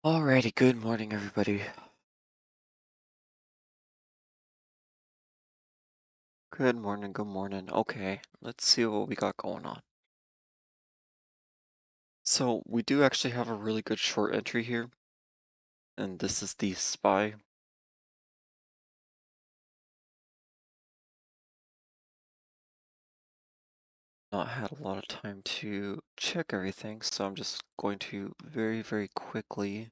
Alrighty, good morning, everybody. Good morning, good morning. Okay, let's see what we got going on. So, we do actually have a really good short entry here, and this is the SPY. Not had a lot of time to check everything, so I'm just going to very quickly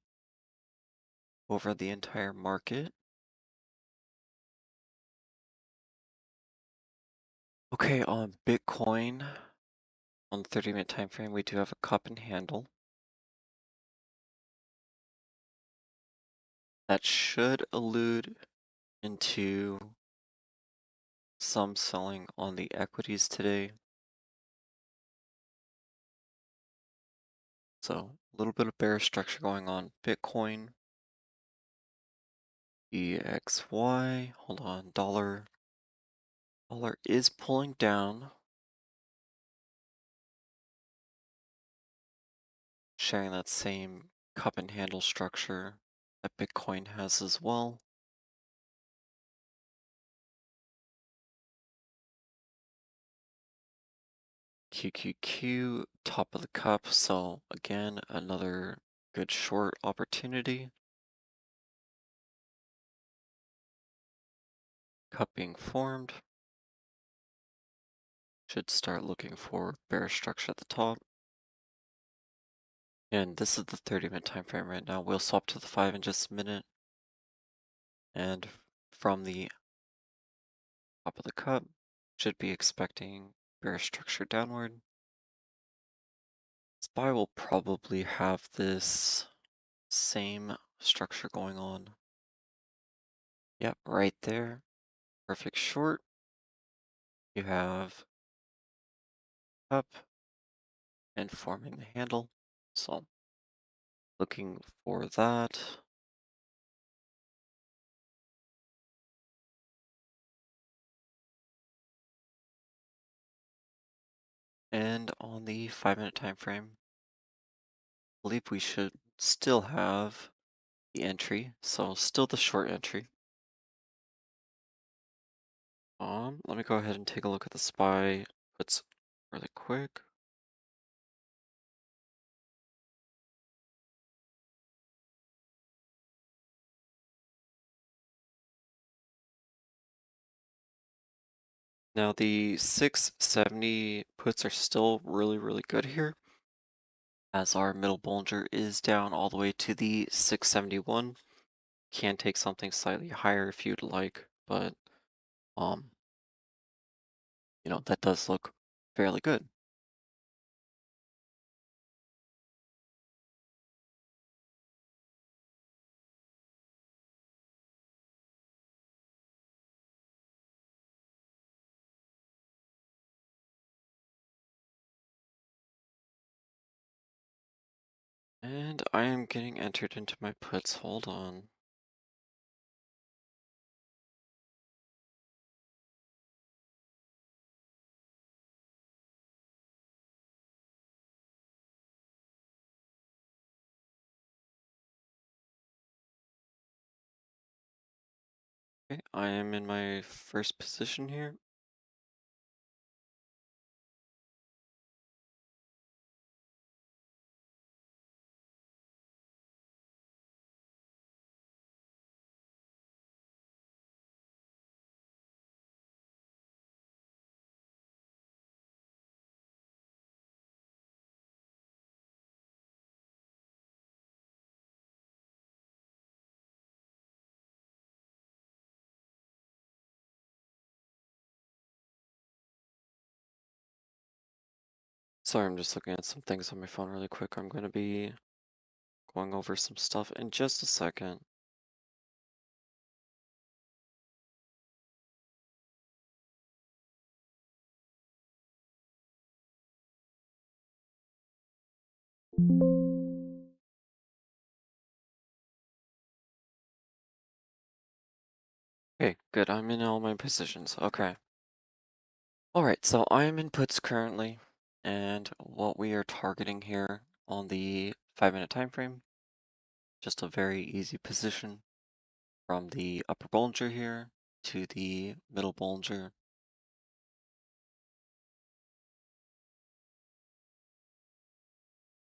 over the entire market. Okay, on Bitcoin, on the 30-minute time frame, we do have a cup and handle. That should allude into some selling on the equities today. So a little bit of bearish structure going on. Bitcoin, EXY, hold on, dollar. Dollar is pulling down, sharing that same cup and handle structure that Bitcoin has as well. QQQ, top of the cup, so again, another good short opportunity. Cup being formed. Should start looking for bearish structure at the top. And this is the 30-minute time frame right now. We'll swap to the 5 in just a minute. And from the top of the cup, should be expecting bearish structure downward. SPY will probably have this same structure going on. Yep, right there. Perfect short. You have cup and forming the handle. So looking for that. And on the 5-minute time frame, I believe we should still have the entry. So still the short entry. Let me go ahead and take a look at the SPY puts really quick. Now the 670 puts are still really good here, as our middle Bollinger is down all the way to the 671. Can take something slightly higher if you'd like, but um, that does look fairly good. And I am getting entered into my puts. Hold on. Okay, I am in my first position here. Sorry, I'm just looking at some things on my phone really quick. I'm going to be going over some stuff in just a second. Okay, good. I'm in all my positions. Okay. Alright, so I am in puts currently, and what we are targeting here on the 5-minute time frame, Just a very easy position from the upper Bollinger here to the middle Bollinger.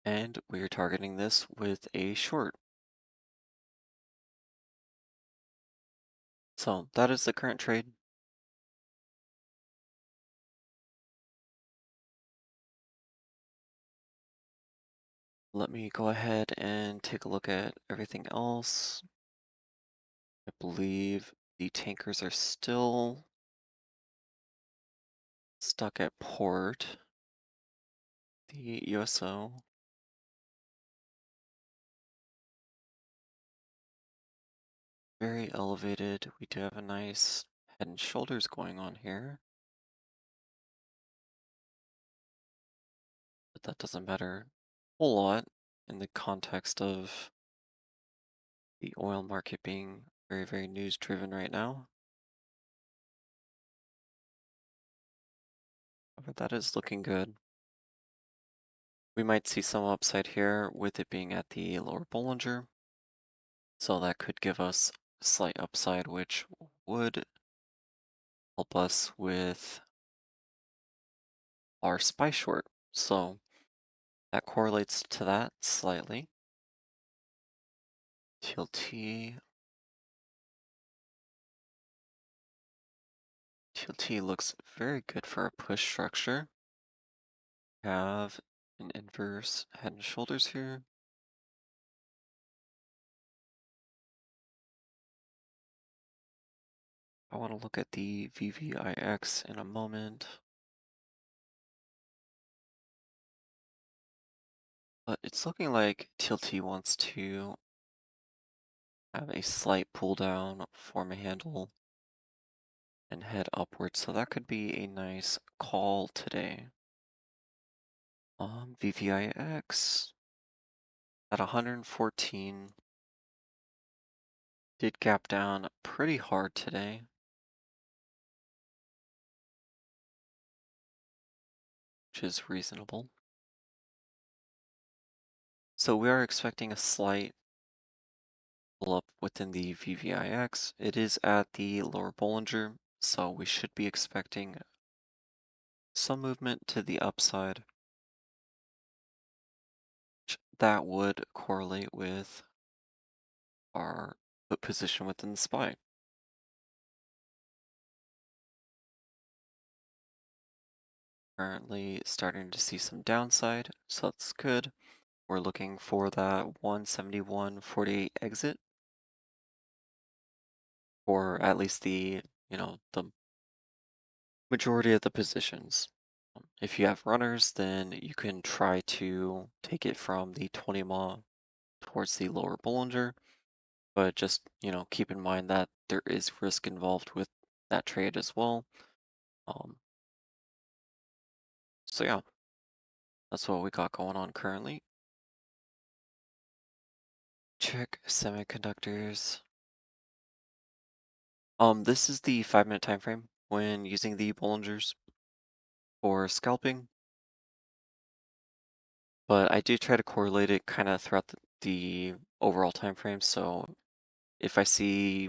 And we're targeting this with a short. So that is the current trade. Let me go ahead and take a look at everything else. I believe the tankers are still stuck at port. The USO. Very elevated. We do have a nice head and shoulders going on here, but that doesn't matter a whole lot in the context of the oil market being very, very news driven right now. But that is looking good. We might see some upside here with it being at the lower Bollinger. So that could give us a slight upside, which would help us with our SPY short. So that correlates to that slightly. TLT. TLT looks very good for a push structure. Have an inverse head and shoulders here. I want to look at the VVIX in a moment. But it's looking like TLT wants to have a slight pull down, form a handle, and head upwards. So that could be a nice call today. VVIX at 114 did gap down pretty hard today, which is reasonable. So we are expecting a slight pull up within the VVIX. It is at the lower Bollinger, so we should be expecting some movement to the upside. That would correlate with our put position within the SPY. Currently starting to see some downside, so that's good. We're looking for that 171.48 exit, or at least the majority of the positions. If you have runners, then you can try to take it from the 20 mile towards the lower Bollinger, but just, keep in mind that there is risk involved with that trade as well. Um, so yeah, that's what we got going on currently. Check semiconductors. This is the 5-minute time frame when using the Bollingers for scalping, but I do try to correlate it kind of throughout the overall time frame. So if I see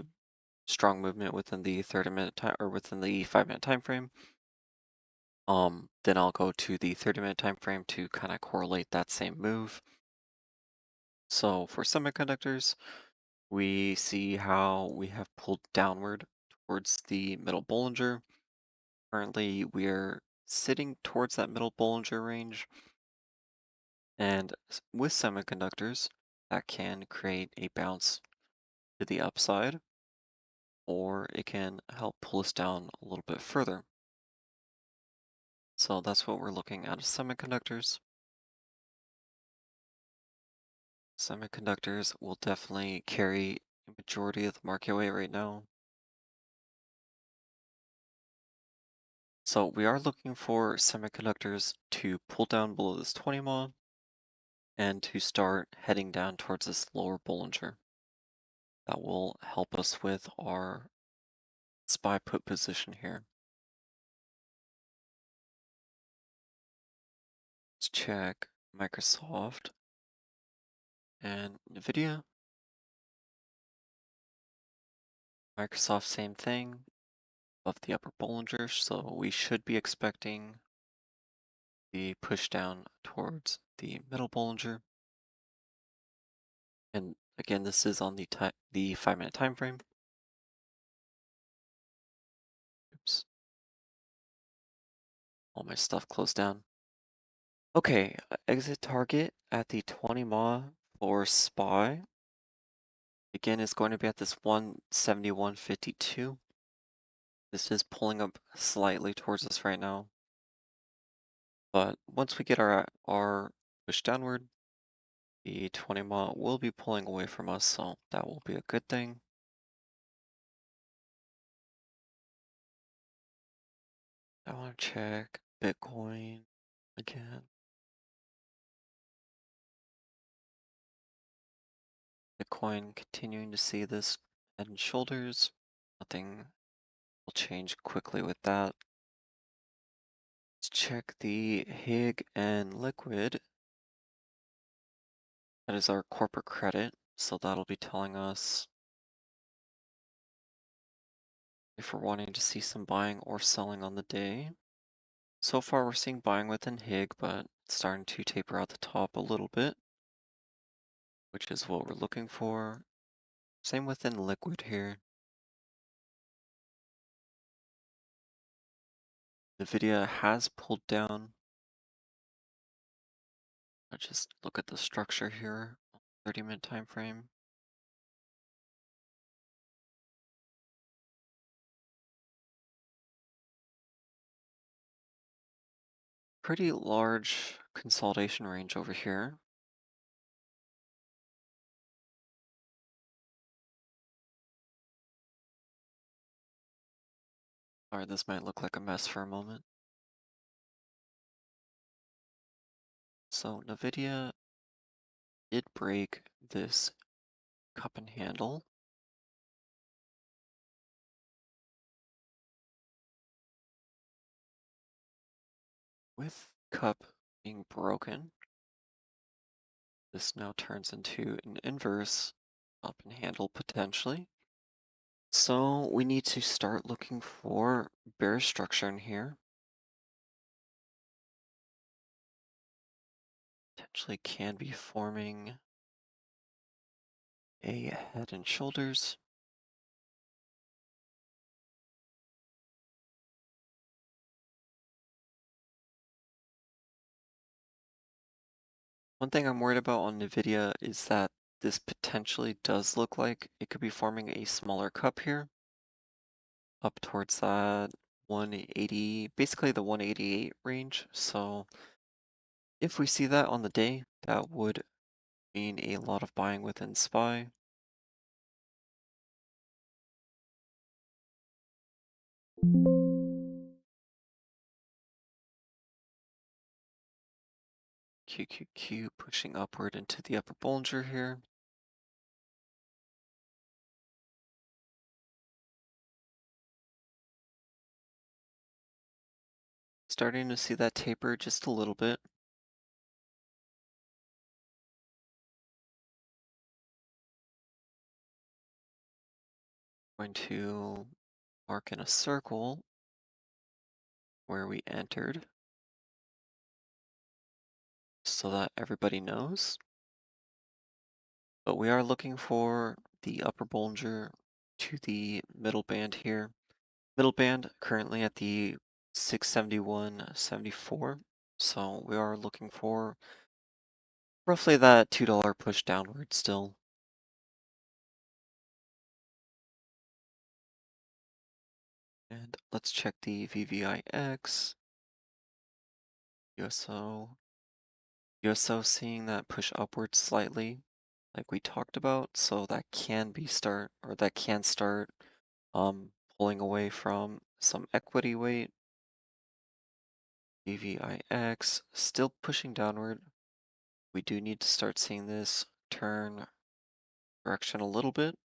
strong movement within the 30-minute time or within the 5-minute time frame, then I'll go to the 30-minute time frame to kind of correlate that same move. So for semiconductors, we see how we have pulled downward towards the middle Bollinger. Currently, we're sitting towards that middle Bollinger range, and with semiconductors, that can create a bounce to the upside, or it can help pull us down a little bit further. So that's what we're looking at as semiconductors. Semiconductors will definitely carry a majority of the market weight right now. So we are looking for semiconductors to pull down below this 20 mile and to start heading down towards this lower Bollinger. That will help us with our SPY put position here. Let's check Microsoft and Nvidia. Microsoft, same thing of the upper Bollinger, so we should be expecting the push down towards the middle Bollinger. And again, this is on the 5-minute time frame. Oops, all my stuff closed down. Okay, exit target at the 20 MA for SPY. Again, it's going to be at this 171.52. This is pulling up slightly towards us right now. But once we get our push downward, the 20 MA will be pulling away from us, so that will be a good thing. I want to check Bitcoin again. Bitcoin continuing to see this head and shoulders. Nothing will change quickly with that. Let's check the HIG and liquid. That is our corporate credit, so that'll be telling us if we're wanting to see some buying or selling on the day. So far we're seeing buying within HIG, but it's starting to taper out the top a little bit, which is what we're looking for. Same within liquid here. Nvidia has pulled down. Let's just look at the structure here, 30-minute time frame. Pretty large consolidation range over here. Sorry, this might look like a mess for a moment. So Nvidia did break this cup and handle. With cup being broken, this now turns into an inverse up and handle potentially. So we need to start looking for bearish structure in here. Potentially can be forming a head and shoulders. One thing I'm worried about on Nvidia is that this potentially does look like it could be forming a smaller cup here, up towards that 180, basically the 188 range. So if we see that on the day, that would mean a lot of buying within SPY. QQQ pushing upward into the upper Bollinger here. Starting to see that taper just a little bit. Going to mark in a circle where we entered so that everybody knows. But we are looking for the upper Bollinger to the middle band here. Middle band currently at the 671.74. So we are looking for roughly that $2 push downward still. And let's check the VVIX, USO. USO seeing that push upward slightly, like we talked about, so that can start pulling away from some equity weight. VVIX still pushing downward. We do need to start seeing this turn direction a little bit.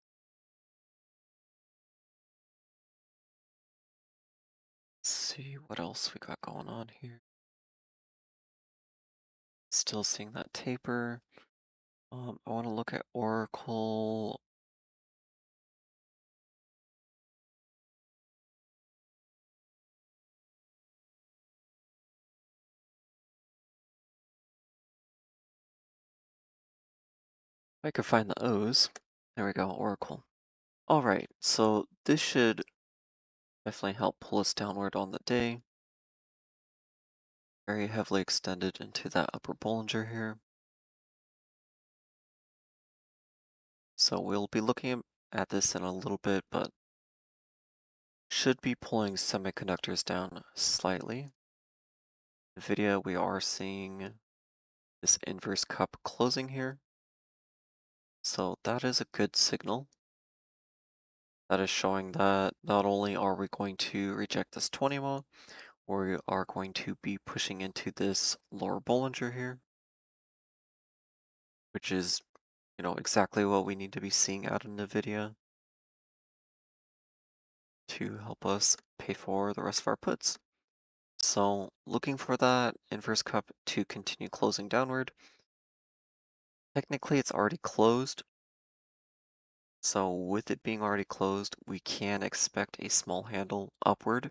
Let's see what else we got going on here. Still seeing that taper. I want to look at Oracle. I could find the O's. There we go, Oracle. All right, so this should definitely help pull us downward on the day. Very heavily extended into that upper Bollinger here. So we'll be looking at this in a little bit, but should be pulling semiconductors down slightly. Nvidia, we are seeing this inverse cup closing here. So that is a good signal. That is showing that not only are we going to reject this 20 mo, we are going to be pushing into this lower Bollinger here, which is, exactly what we need to be seeing out of NVIDIA to help us pay for the rest of our puts. So looking for that inverse cup to continue closing downward. Technically, it's already closed. So with it being already closed, we can expect a small handle upward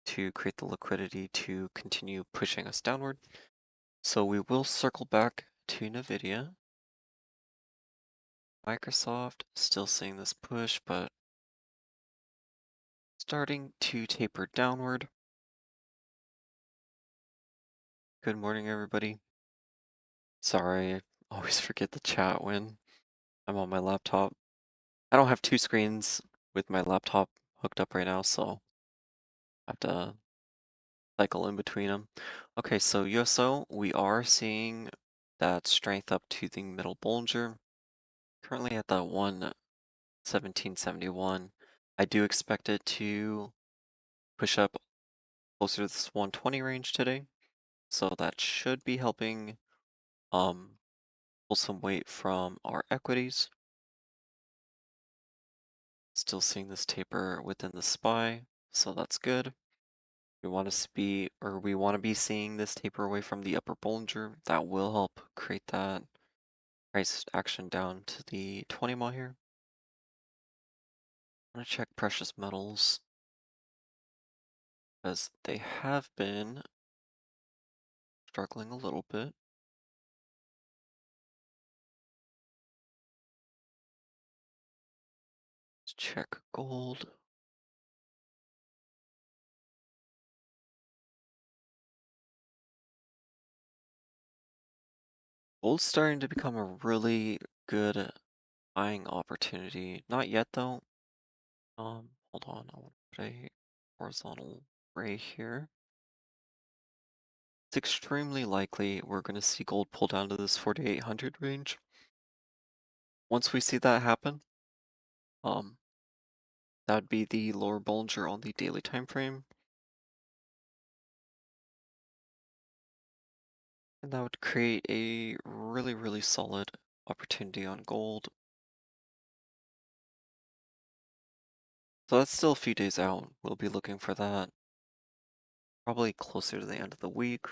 to create the liquidity to continue pushing us downward. So we will circle back to NVIDIA. Microsoft, still seeing this push, but starting to taper downward. Good morning, everybody. Sorry, I always forget the chat when I'm on my laptop. I don't have two screens with my laptop hooked up right now, so I have to cycle in between them. Okay, so USO, we are seeing that strength up to the middle Bollinger. Currently at the 117.71. I do expect it to push up closer to this 120 range today. So that should be helping um pull some weight from our equities. Still seeing this taper within the SPY, so that's good. We want to be seeing this taper away from the upper Bollinger. That will help create that price action down to the 20 mo here. I'm gonna check precious metals because they have been struggling a little bit. Let's check gold. Gold's starting to become a really good buying opportunity. Not yet though. Hold on, I want to put a horizontal ray here. It's extremely likely we're going to see gold pull down to this 4,800 range. Once we see that happen, um, that would be the lower Bollinger on the daily time frame, and that would create a really, really solid opportunity on gold. So that's still a few days out. We'll be looking for that probably closer to the end of the week.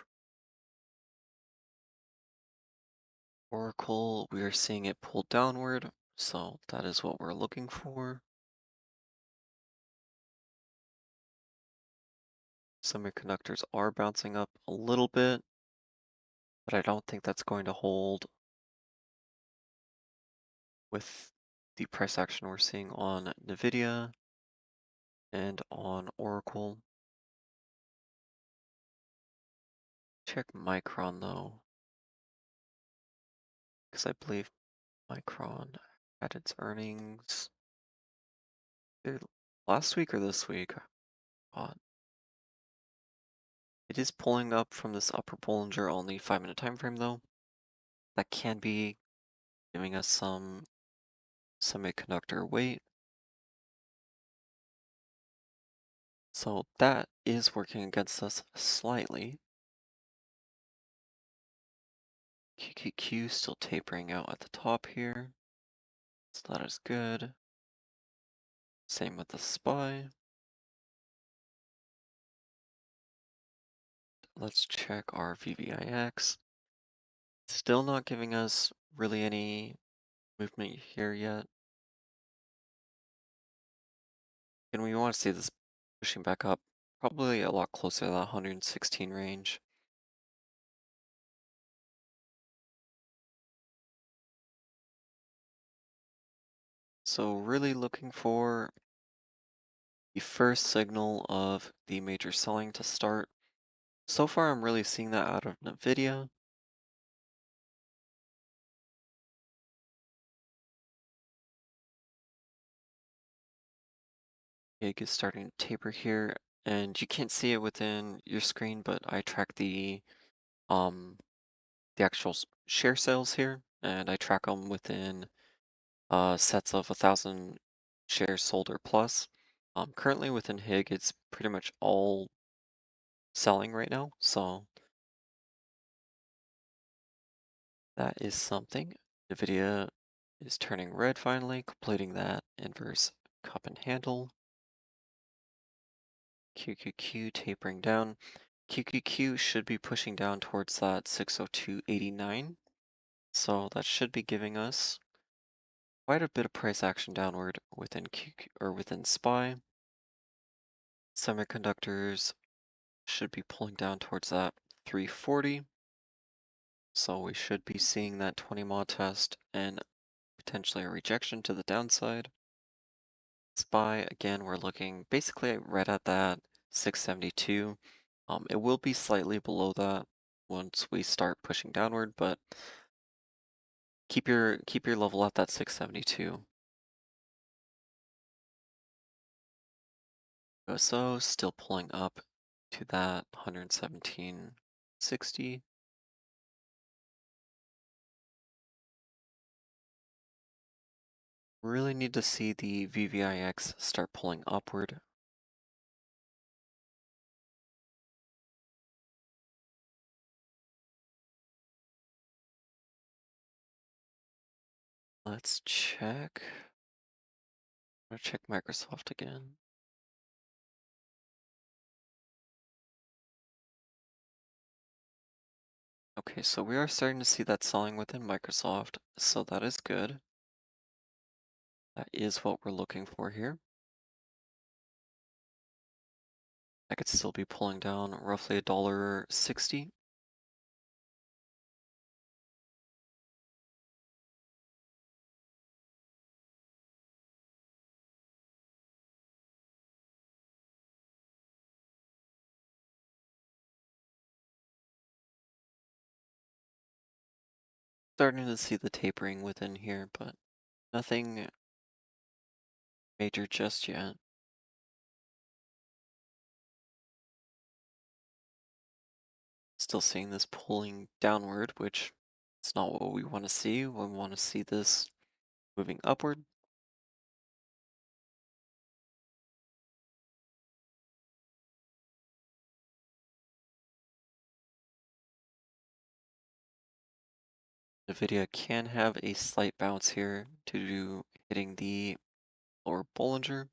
Oracle, we are seeing it pull downward, so that is what we're looking for. Semiconductors are bouncing up a little bit, but I don't think that's going to hold with the price action we're seeing on Nvidia and on Oracle. Check Micron though, because I believe Micron had its earnings last week or this week. Uh, It is pulling up from this upper Bollinger on the 5-minute time frame though. That can be giving us some semiconductor weight. So that is working against us slightly. QQQ still tapering out at the top here. So that is good. Same with the SPY. Let's check our VVIX. Still not giving us really any movement here yet. And we want to see this pushing back up, probably a lot closer to that 116 range. So really looking for the first signal of the major selling to start. So far, I'm really seeing that out of Nvidia. Gig is starting to taper here, and you can't see it within your screen, but I track um the actual share sales here, and I track them within sets of 1,000 shares sold or plus. Currently within HIG, it's pretty much all selling right now, so that is something. NVIDIA is turning red finally, completing that inverse cup and handle. QQQ tapering down. QQQ should be pushing down towards that 602.89, so that should be giving us quite a bit of price action downward within QQ or within SPY. Semiconductors should be pulling down towards that 340. So we should be seeing that 20 mod test and potentially a rejection to the downside. SPY, again, we're looking basically right at that 672. It will be slightly below that once we start pushing downward, but keep your level at that 672. So still pulling up to that 117.60. Really need to see the VVIX start pulling upward. Let's check. I'm gonna check Microsoft again. Okay, so we are starting to see that selling within Microsoft, so that is good. That is what we're looking for here. I could still be pulling down roughly $1.60. Starting to see the tapering within here, but nothing major just yet. Still seeing this pulling downward, which is not what we want to see. We want to see this moving upward. NVIDIA can have a slight bounce here to hitting the lower Bollinger.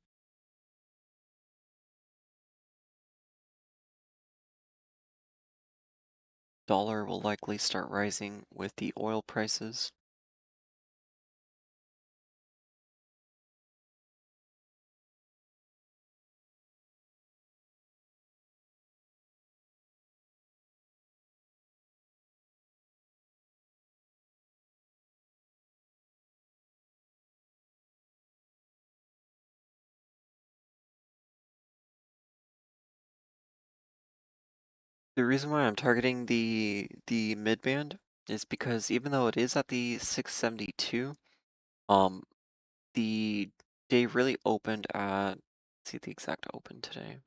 Dollar will likely start rising with the oil prices. The reason why I'm targeting the mid band is because even though it is at the 672, um, the day really opened at, let's see the exact open today.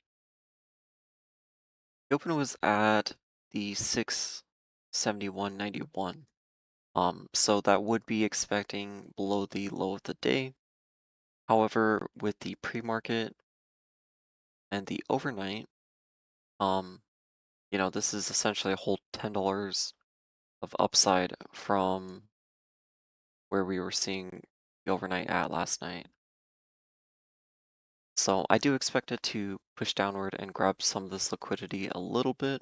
The open was at the 671.91. So that would be expecting below the low of the day. However, with the pre-market and the overnight, um, this is essentially a whole $10 of upside from where we were seeing the overnight at last night. So I do expect it to push downward and grab some of this liquidity a little bit.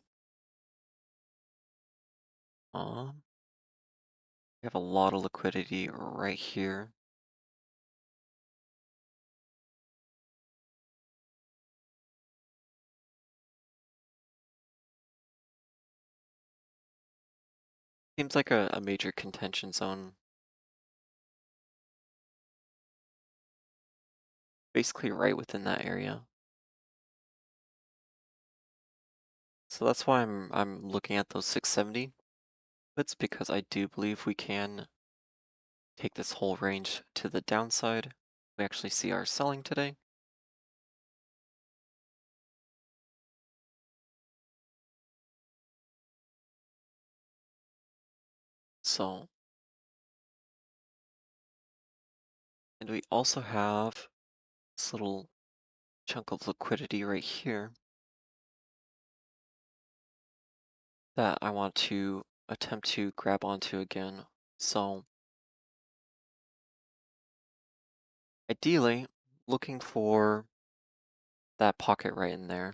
We have a lot of liquidity right here. Seems like a major contention zone. basically right within that area. So that's why I'm looking at those 670 puts because I do believe we can take this whole range to the downside. We actually see our selling today. So, and we also have this little chunk of liquidity right here that I want to attempt to grab onto again. So, ideally, looking for that pocket right in there.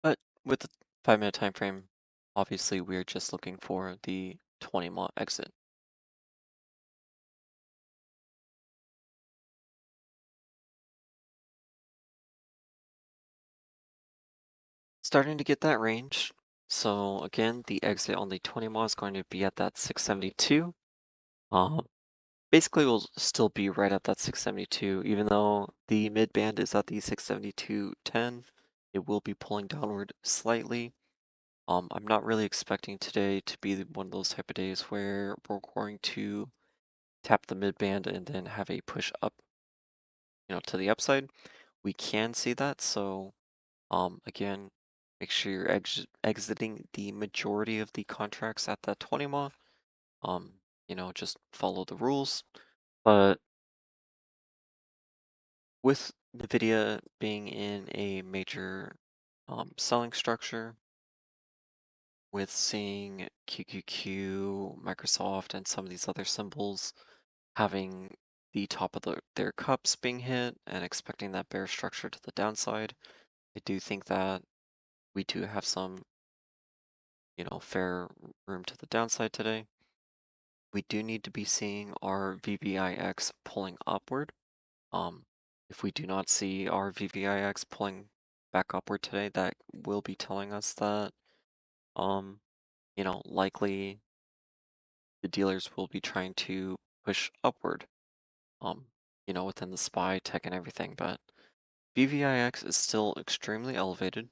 But with the 5 minute time frame, obviously we're just looking for the 20 mile exit. Starting to get that range. So again, the exit on the 20 mile is going to be at that 672. Um, Basically we'll still be right at that 672, even though the mid band is at the 672.10. It will be pulling downward slightly. I'm not really expecting today to be one of those type of days where we're going to tap the mid band and then have a push up, to the upside. We can see that, so again, make sure you're exiting the majority of the contracts at that 20 mile. Just follow the rules. But with NVIDIA being in a major selling structure, with seeing QQQ, Microsoft, and some of these other symbols having the top of their cups being hit and expecting that bear structure to the downside, I do think that we do have some, fair room to the downside today. We do need to be seeing our VVIX pulling upward. Um, if we do not see our VVIX pulling back upward today, that will be telling us that, um, likely the dealers will be trying to push upward, um, within the SPY, tech, and everything. But VVIX is still extremely elevated.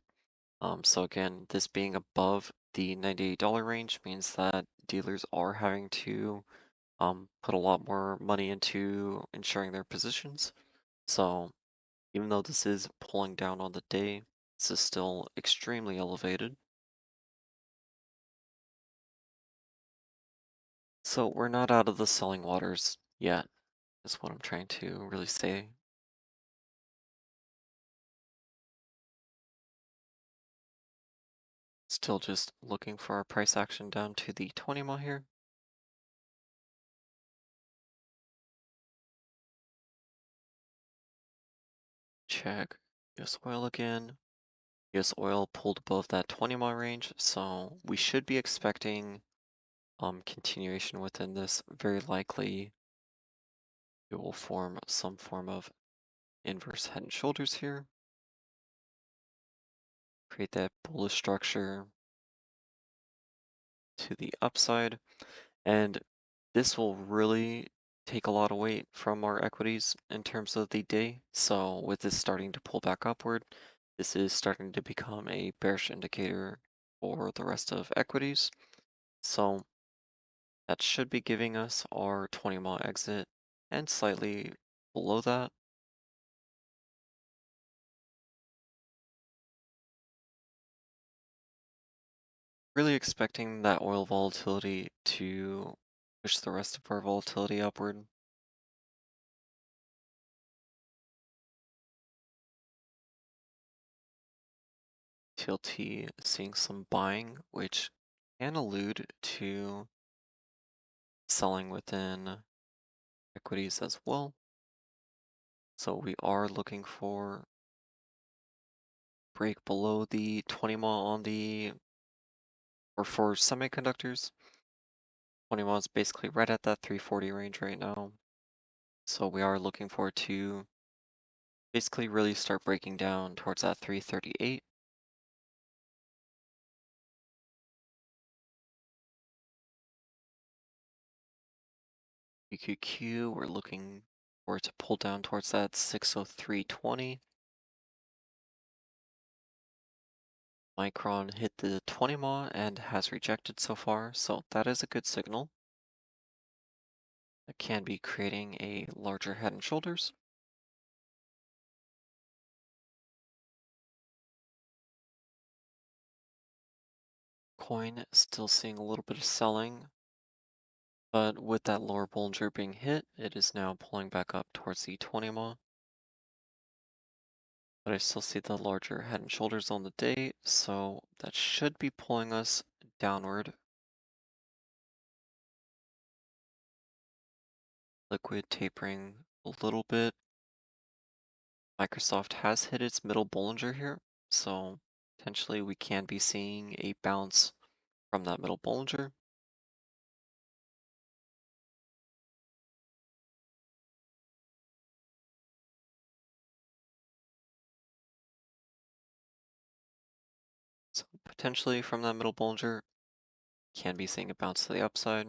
So again, this being above the $98 range means that dealers are having to put a lot more money into ensuring their positions. So even though this is pulling down on the day, this is still extremely elevated. So we're not out of the selling waters yet, is what I'm trying to really say. Still just looking for our price action down to the 20 mile here. Check US oil again. US oil pulled above that 20 mile range, so we should be expecting continuation within this. Very likely it will form some form of inverse head and shoulders here. Create that bullish structure to the upside. And this will really take a lot of weight from our equities in terms of the day. So with this starting to pull back upward, this is starting to become a bearish indicator for the rest of equities. So that should be giving us our 20 mile exit and slightly below that. Really expecting that oil volatility to push the rest of our volatility upward. TLT seeing some buying, which can allude to selling within equities as well. So we are looking for break below the 20 mile on the, or for semiconductors. 20 mile is basically right at that 340 range right now. So we are looking for it to basically really start breaking down towards that 338. QQQ, we're looking for it to pull down towards that 603.20. Micron hit the 20 MA and has rejected so far, so that is a good signal. That can be creating a larger head and shoulders. Coin still seeing a little bit of selling, but with that lower Bollinger being hit, it is now pulling back up towards the 20 MA. But I still see the larger head and shoulders on the day, so that should be pulling us downward. Liquid tapering a little bit. Microsoft has hit its middle Bollinger here, so potentially we can be seeing a bounce from that middle Bollinger. So potentially from that middle Bollinger, can be seeing a bounce to the upside,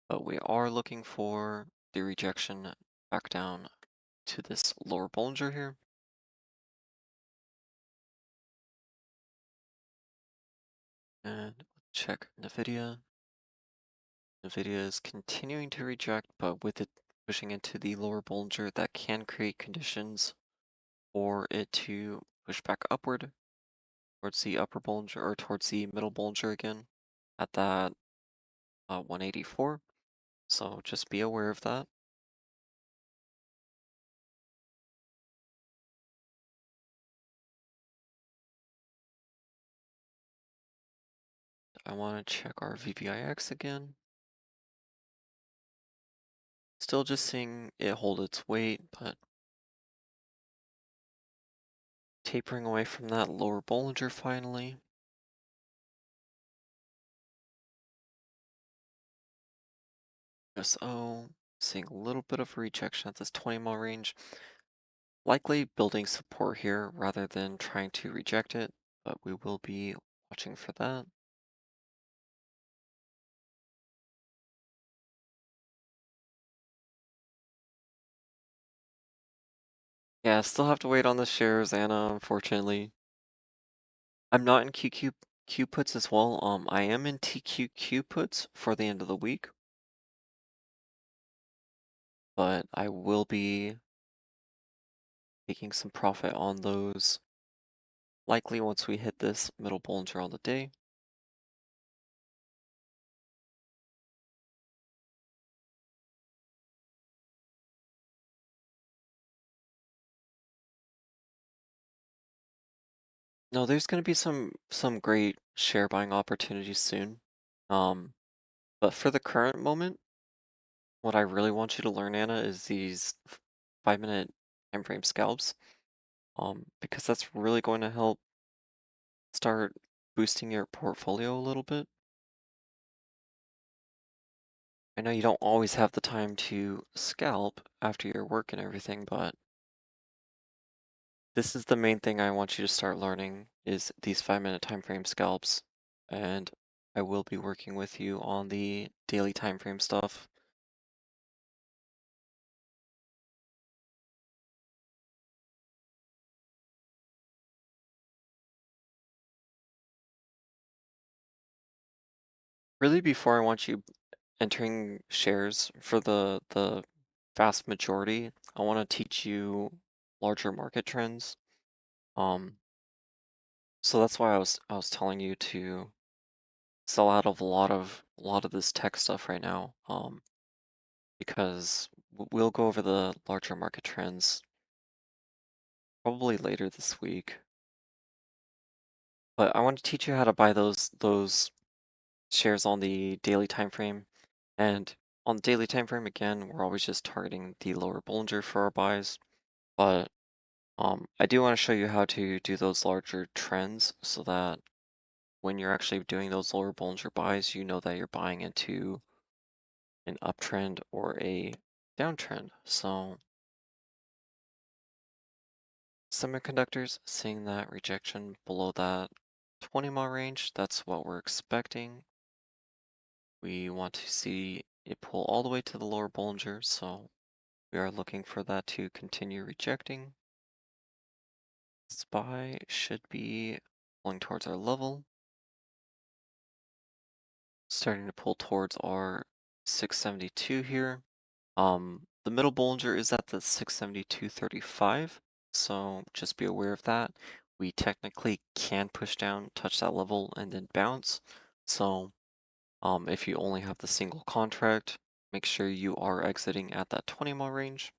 but we are looking for the rejection back down to this lower Bollinger here. And check NVIDIA. NVIDIA is continuing to reject, but with it pushing into the lower Bollinger, that can create conditions for it to push back upward towards the upper Bollinger or towards the middle Bollinger again at that 184. So just be aware of that. I want to check our VVIX again. Still just seeing it hold its weight, but tapering away from that lower Bollinger finally. SO, seeing a little bit of rejection at this 20 mile range. Likely building support here rather than trying to reject it, but we will be watching for that. Yeah, still have to wait on the shares, Anna, unfortunately. I'm not in QQ puts as well. I am in TQQ puts for the end of the week, but I will be taking some profit on those likely once we hit this middle Bollinger on the day. No, there's going to be some great share buying opportunities soon. Um, but for the current moment, what I really want you to learn, Anna, is these 5 minute time frame scalps. Because that's really going to help start boosting your portfolio a little bit. I know you don't always have the time to scalp after your work and everything, but this is the main thing I want you to start learning is these 5 minute time frame scalps. And I will be working with you on the daily time frame stuff. Really before I want you entering shares for the vast majority, I want to teach you larger market trends. Um, so that's why I was telling you to sell out of a lot of this tech stuff right now. Because we'll go over the larger market trends probably later this week. But I want to teach you how to buy those shares on the daily time frame. And on the daily time frame, again, we're always just targeting the lower Bollinger for our buys. But I do want to show you how to do those larger trends so that when you're actually doing those lower Bollinger buys, you know that you're buying into an uptrend or a downtrend. So semiconductors, seeing that rejection below that 20 mile range, that's what we're expecting. We want to see it pull all the way to the lower Bollinger, so we are looking for that to continue rejecting. SPY should be pulling towards our level, starting to pull towards our 672 here. The middle Bollinger is at the 672.35, so just be aware of that. We technically can push down, touch that level, and then bounce. So, if you only have the single contract, make sure you are exiting at that 20 mile range.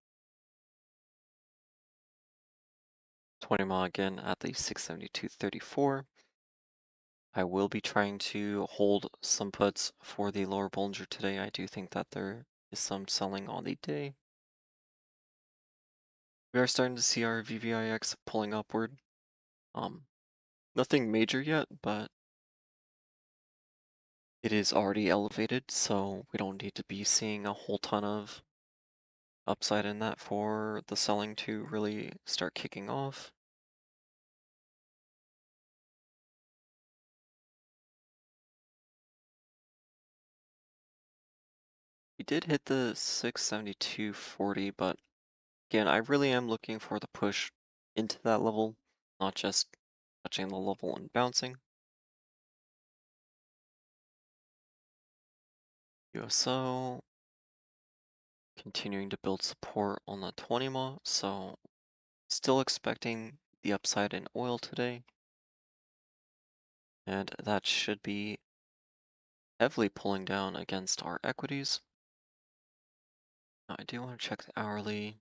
20 mile again at the 672.34. I will be trying to hold some puts for the lower Bollinger today. I do think that there is some selling on the day. We are starting to see our VVIX pulling upward. Um, Nothing major yet, but it is already elevated, so we don't need to be seeing a whole ton of upside in that for the selling to really start kicking off. We did hit the 672.40, but again, I really am looking for the push into that level, not just touching the level and bouncing. USO continuing to build support on the 20 mile, so still expecting the upside in oil today, and that should be heavily pulling down against our equities. Now, I do want to check the hourly.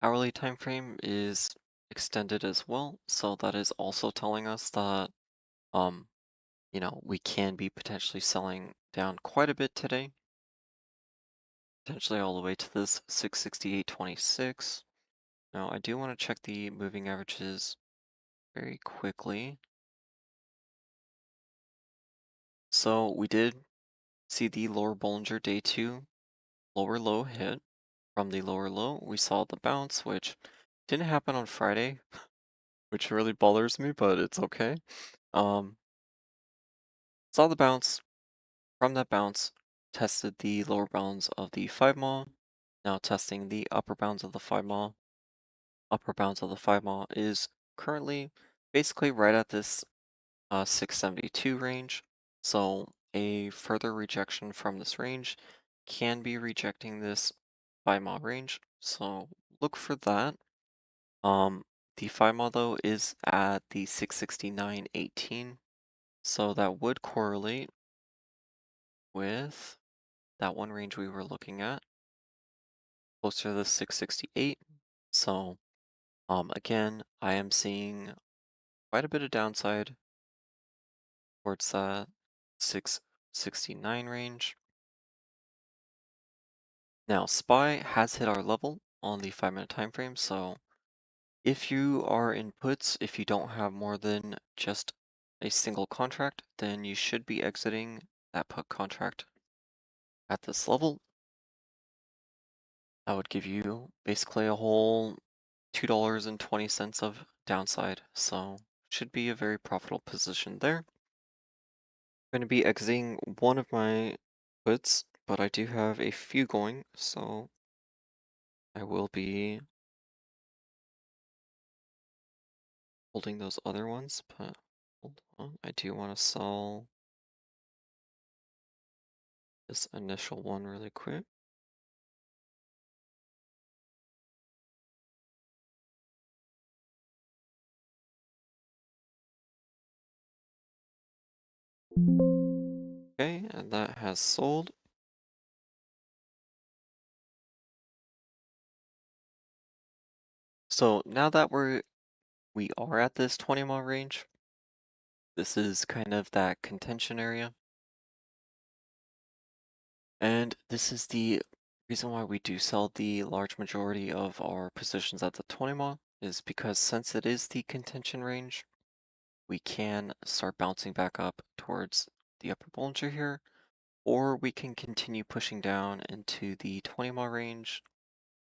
Hourly time frame is extended as well, so that is also telling us that um, we can be potentially selling down quite a bit today, potentially all the way to this 668.26. Now, I do want to check the moving averages very quickly. So we did see the lower Bollinger day two lower low hit. From the lower low, we saw the bounce, which didn't happen on Friday, which really bothers me, but it's okay. Um, Saw the bounce. From that bounce, tested the lower bounds of the 5 mile. Now testing the upper bounds of the 5 mile. Upper bounds of the 5 mile is currently basically right at this 672 range. So a further rejection from this range can be rejecting this 5 mile range. So look for that. Um, the 5 mile though is at the 669.18. So that would correlate with that one range we were looking at, closer to the 668. So again, I am seeing quite a bit of downside towards that 669 range. Now, SPY has hit our level on the 5-minute time frame, so if you are in puts, if you don't have more than just a single contract, then you should be exiting that put contract at this level. That would give you basically a whole $2.20 of downside, so should be a very profitable position there. I'm going to be exiting one of my puts, but I do have a few going, so I will be holding those other ones, but hold on, I do want to sell this initial one really quick. Okay, and that has sold. So now that we are at this 20 mile range, this is kind of that contention area. And this is the reason why we do sell the large majority of our positions at the 20 mile is because since it is the contention range, we can start bouncing back up towards the upper Bollinger here, or we can continue pushing down into the 20 mile range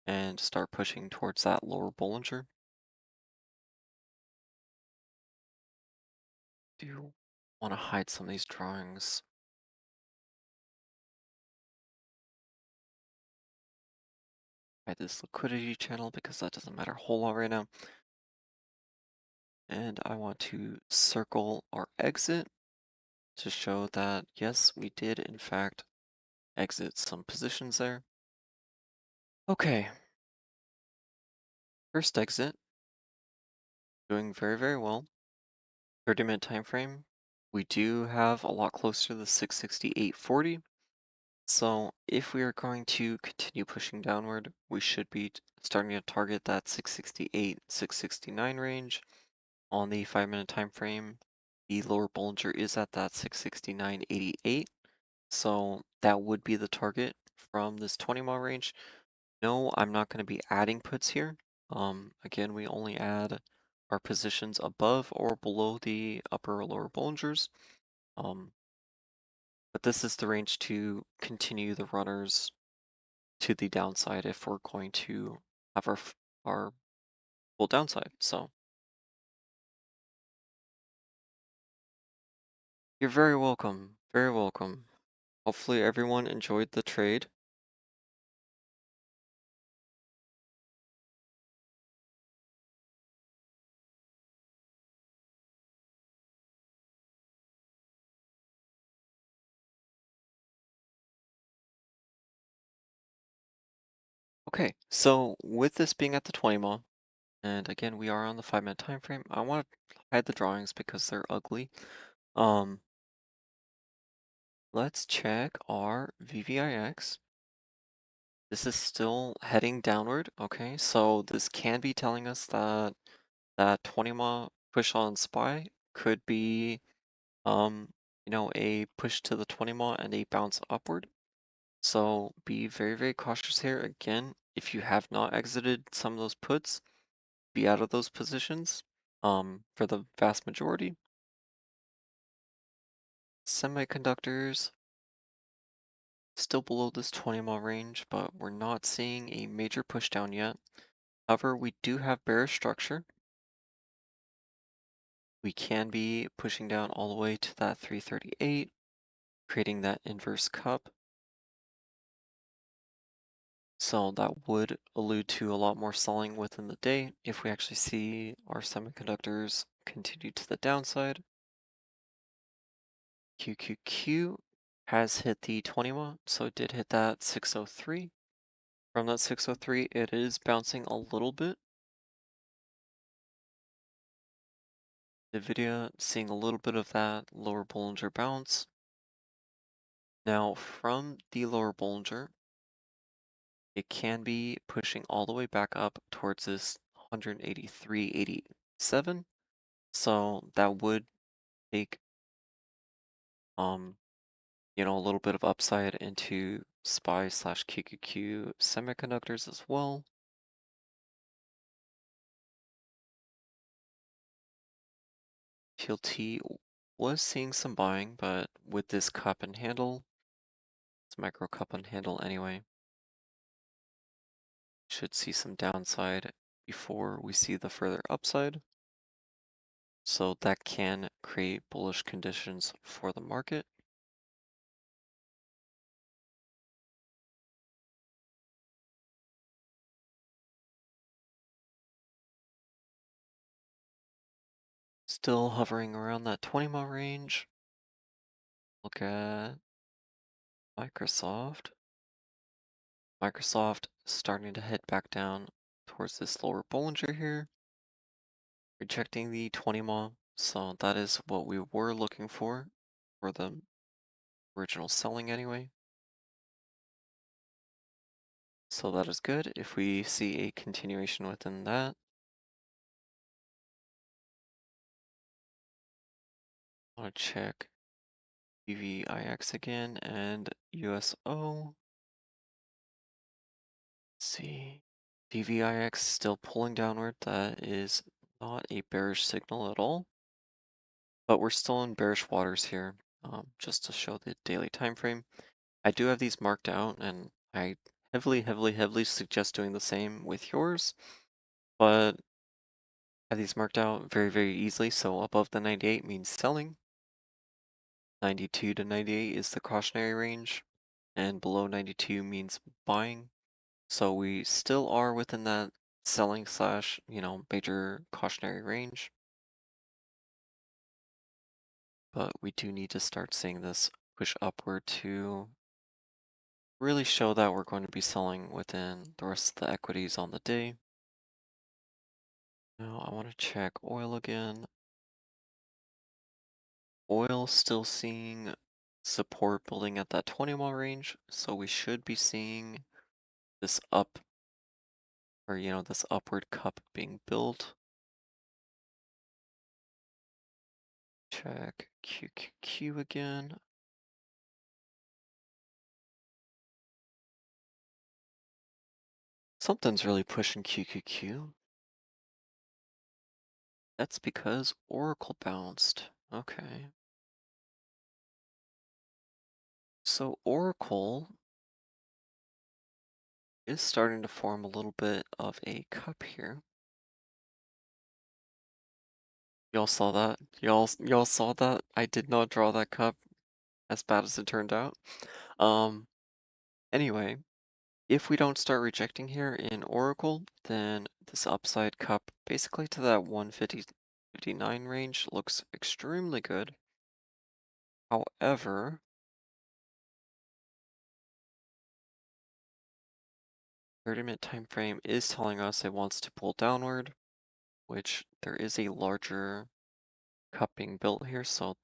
and start pushing towards that lower Bollinger. Do want to hide some of these drawings. hide this liquidity channel because that doesn't matter a whole lot right now. And I want to circle our exit to show that yes, we did in fact exit some positions there. Okay, first exit, doing very, very well. 30-minute time frame, we do have a lot closer to the 668.40. So if we are going to continue pushing downward, we should be starting to target that 668, 669 range on the 5-minute time frame. The lower Bollinger is at that 669.88. So that would be the target from this 20-mile range. No, I'm not going to be adding puts here. Again, we only add our positions above or below the upper or lower Bollingers. Um, but this is the range to continue the runners to the downside if we're going to have our full downside. So you're very welcome. Very welcome. Hopefully everyone enjoyed the trade. Okay, so with this being at the 20 mile, and again we are on the 5-minute time frame, I want to hide the drawings because they're ugly. Um, let's check our VVIX. This is still heading downward. Okay, so this can be telling us that that 20 mile push on SPY could be um, a push to the 20 mile and a bounce upward. So be very, very cautious here. Again, if you have not exited some of those puts, be out of those positions. For the vast majority. Semiconductors still below this 20-mile range, but we're not seeing a major push down yet. However, we do have bearish structure. We can be pushing down all the way to that 338, creating that inverse cup. So that would allude to a lot more selling within the day if we actually see our semiconductors continue to the downside. QQQ has hit the 20-month, so it did hit that 603. From that 603, it is bouncing a little bit. NVIDIA seeing a little bit of that lower Bollinger bounce. Now, from the lower Bollinger, it can be pushing all the way back up towards this 183.87. So that would take um a little bit of upside into SPY slash QQQ semiconductors as well. TLT was seeing some buying, but with this cup and handle, it's micro cup and handle anyway, should see some downside before we see the further upside. So that can create bullish conditions for the market. Still hovering around that 20-mile range. Look at Microsoft. Microsoft starting to head back down towards this lower Bollinger here, rejecting the 20 mile. So that is what we were looking for the original selling anyway. So that is good. If we see a continuation within that, I want to check VVIX again and USO. Let's see. VVIX still pulling downward. That is not a bearish signal at all. But we're still in bearish waters here, just to show the daily time frame. I do have these marked out, and I heavily, heavily, heavily suggest doing the same with yours, but I have these marked out very, very easily. So above the 98 means selling, 92 to 98 is the cautionary range, and below 92 means buying. So we still are within that selling slash, major cautionary range, but we do need to start seeing this push upward to really show that we're going to be selling within the rest of the equities on the day. Now I want to check oil again. Oil still seeing support building at that 20-mile range, so we should be seeing this up or this upward cup being built. Check QQQ again. Something's really pushing QQQ. That's because Oracle bounced. Okay. So Oracle is starting to form a little bit of a cup here. Y'all saw that? Y'all saw that? I did not draw that cup as bad as it turned out. Um anyway, if we don't start rejecting here in Oracle, then this upside cup basically to that 159 range looks extremely good. However, 30-minute time frame is telling us it wants to pull downward, which there is a larger cup being built here, so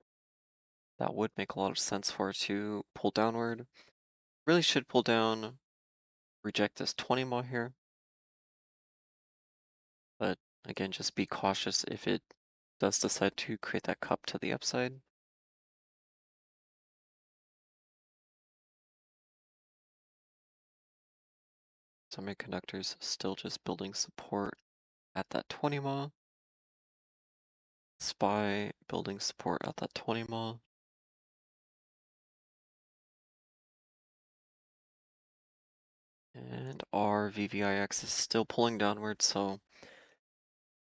that would make a lot of sense for it to pull downward. Really should pull down, reject this 20 mile here, but again, just be cautious if it does decide to create that cup to the upside. Semiconductors still just building support at that 20 mile. SPY building support at that 20 mile. And our VVIX is still pulling downward, so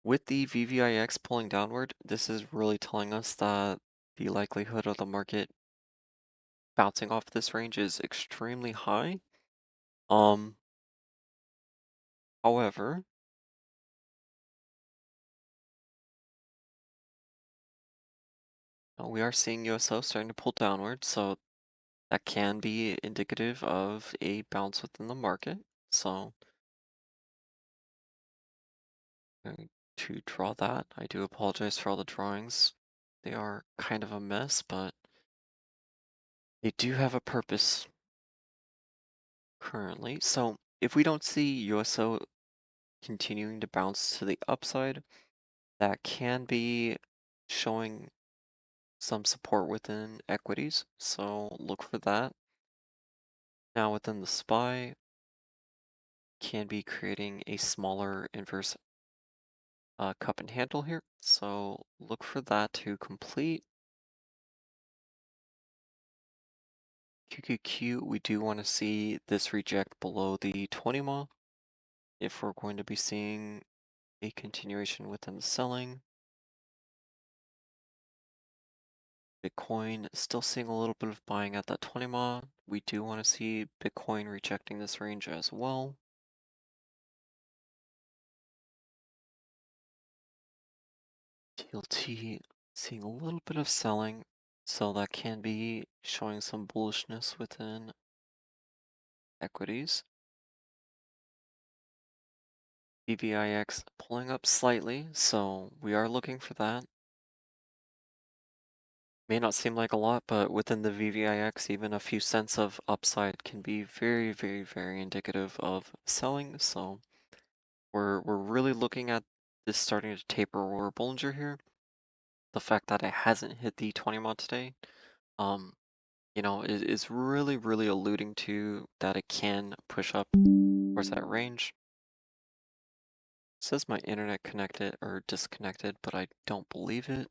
with the VVIX pulling downward, this is really telling us that the likelihood of the market bouncing off this range is extremely high. Um, However, we are seeing USO starting to pull downward, so that can be indicative of a bounce within the market. So, going to draw that. I do apologize for all the drawings. They are kind of a mess, but they do have a purpose currently. So, if we don't see USO continuing to bounce to the upside, that can be showing some support within equities, so look for that. Now within the SPY, can be creating a smaller inverse cup and handle here, so look for that to complete. QQQ, we do want to see this reject below the 20 mile if we're going to be seeing a continuation within the selling. Bitcoin still seeing a little bit of buying at that 20 mile. We do want to see Bitcoin rejecting this range as well. TLT seeing a little bit of selling, so that can be showing some bullishness within equities. BVIX pulling up slightly, so we are looking for that. May not seem like a lot, but within the VVIX, even a few cents of upside can be very, very, very indicative of selling. So we're really looking at this starting to taper over Bollinger here. The fact that it hasn't hit the 20 month today, um, is really, really alluding to that it can push up towards that range. It says my internet connected or disconnected, but I don't believe it.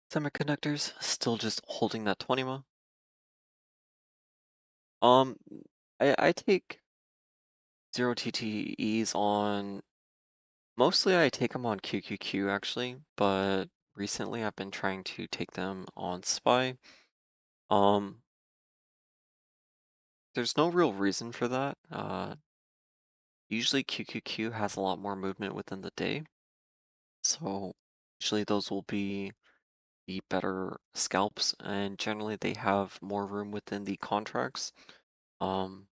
Semiconductors still just holding that 20 mo. Um, I take 0 TTEs on, mostly I take them on QQQ actually, but recently I've been trying to take them on SPY. Um, There's no real reason for that. Usually QQQ has a lot more movement within the day, so usually those will be the better scalps, and generally they have more room within the contracts. Um,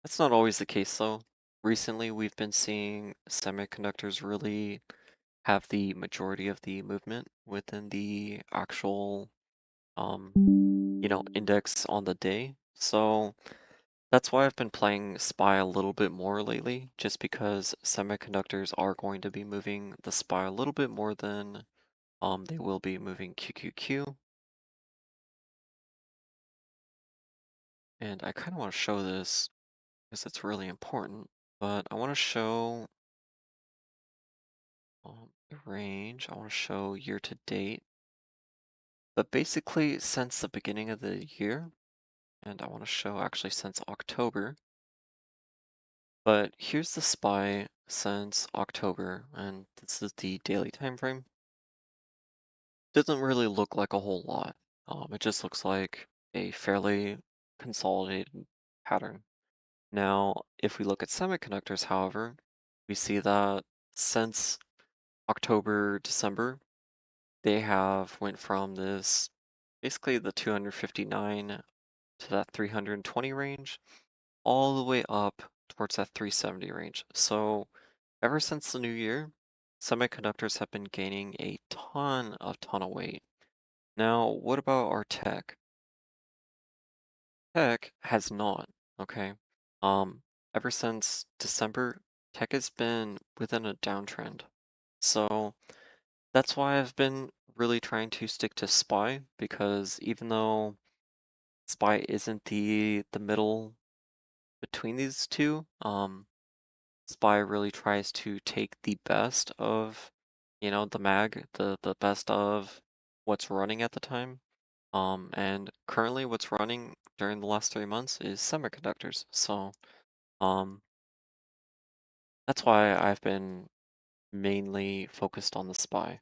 that's not always the case though. Recently, we've been seeing semiconductors really have the majority of the movement within the actual, index on the day. So that's why I've been playing SPY a little bit more lately, just because semiconductors are going to be moving the SPY a little bit more than they will be moving QQQ. And I kind of want to show this because it's really important, but I want to show the range. I want to show year to date, but basically since the beginning of the year, and I want to show actually since October. But here's the SPY since October, and this is the daily time frame. Doesn't really look like a whole lot. It just looks like a fairly consolidated pattern. Now, if we look at semiconductors, however, we see that since October, December, they have went from this basically the 259 to that 320 range, all the way up towards that 370 range. So ever since the new year, semiconductors have been gaining a ton of weight. Now, what about our tech? Tech has not, okay? Um, Ever since December, tech has been within a downtrend. So that's why I've been really trying to stick to SPY, because even though SPY isn't the middle between these two, SPY really tries to take the best of, the mag, the best of what's running at the time. And currently what's running during the last 3 months is semiconductors. So, um, that's why I've been mainly focused on the SPY.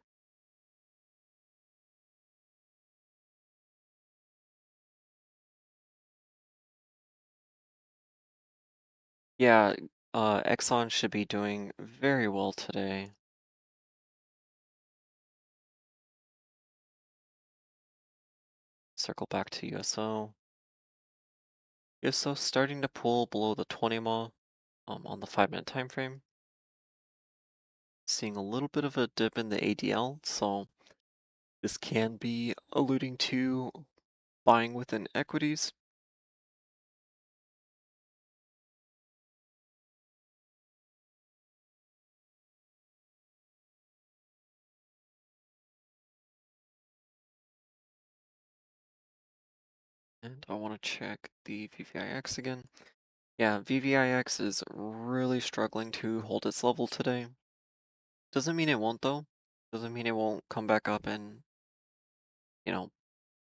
Yeah, Exxon should be doing very well today. Circle back to USO. USO starting to pull below the 20 MA on the 5-minute time frame. Seeing a little bit of a dip in the ADL, so this can be alluding to buying within equities. And I want to check the VVIX again. Yeah, VVIX is really struggling to hold its level today. Doesn't mean it won't though. Doesn't mean it won't come back up and, you know,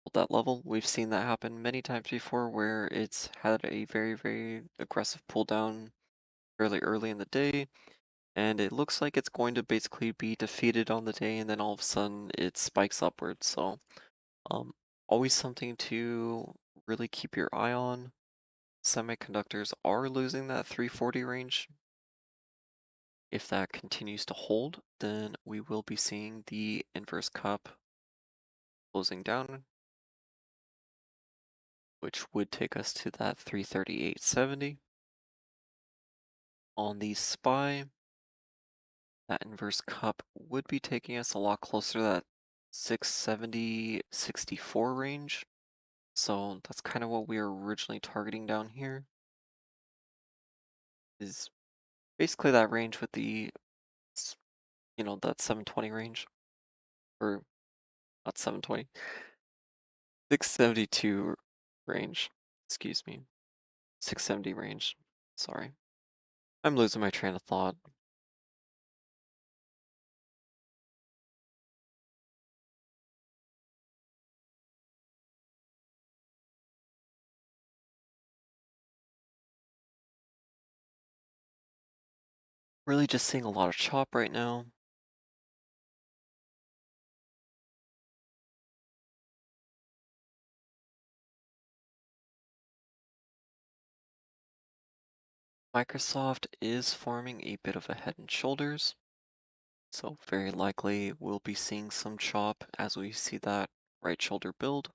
hold that level. We've seen that happen many times before where it's had a very, very aggressive pull down fairly early in the day, and it looks like it's going to basically be defeated on the day, and then all of a sudden it spikes upwards. So, um, always something to really keep your eye on. Semiconductors are losing that 340 range. If that continues to hold, then we will be seeing the inverse cup closing down, which would take us to that 338.70. On the SPY, that inverse cup would be taking us a lot closer to that 670.64 range. So that's kind of what we were originally targeting down here, is basically that range with that 720 range, or not 720, 672 range, excuse me, 670 range, sorry. I'm losing my train of thought. Really just seeing a lot of chop right now. Microsoft is forming a bit of a head and shoulders, so very likely we'll be seeing some chop as we see that right shoulder build.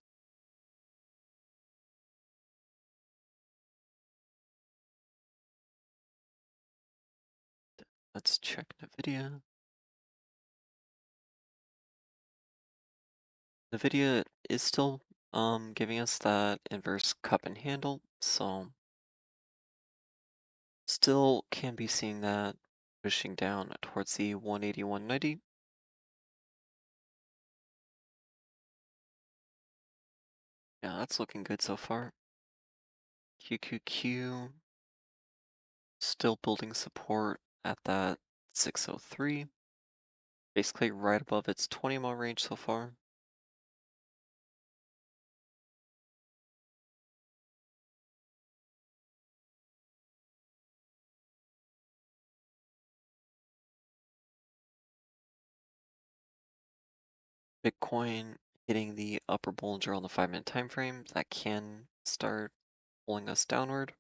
Let's check NVIDIA. NVIDIA is still giving us that inverse cup and handle, so still can be seeing that pushing down towards the 180, 190. Yeah, that's looking good so far. QQQ still building support at that 603, basically right above its 20 mile range so far. Bitcoin hitting the upper Bollinger on the 5-minute time frame, that can start pulling us downward.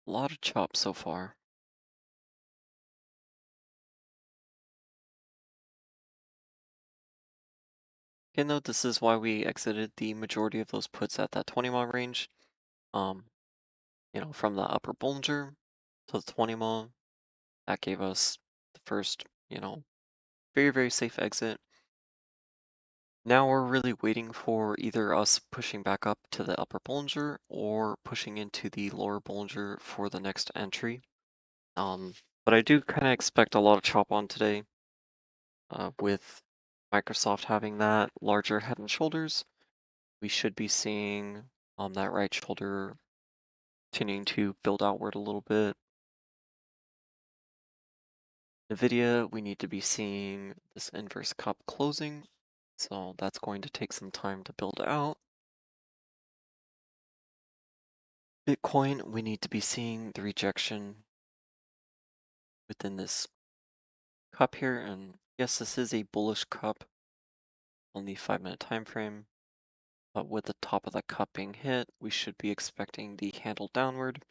A lot of chop so far. Okay, note this is why we exited the majority of those puts at that 20 mile range. Um, from the upper Bollinger to the 20 mile, that gave us the first, very, very safe exit. Now we're really waiting for either us pushing back up to the upper Bollinger or pushing into the lower Bollinger for the next entry. But I do kind of expect a lot of chop on today, with Microsoft having that larger head and shoulders. We should be seeing that right shoulder continuing to build outward a little bit. NVIDIA, we need to be seeing this inverse cup closing, so that's going to take some time to build out. Bitcoin, we need to be seeing the rejection within this cup here, and yes, this is a bullish cup on the 5-minute time frame, but with the top of the cup being hit, we should be expecting the handle downward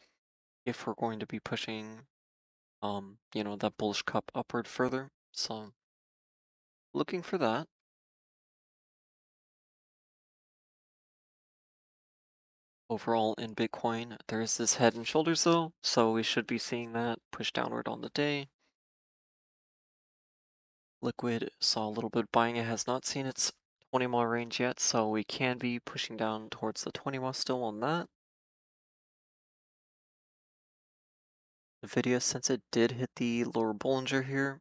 if we're going to be pushing, that bullish cup upward further. So looking for that. Overall in Bitcoin, there is this head and shoulders though, so we should be seeing that push downward on the day. Liquid saw a little bit of buying. It has not seen its 20 mile range yet, so we can be pushing down towards the 20 mile still on that. NVIDIA, since it did hit the lower Bollinger here,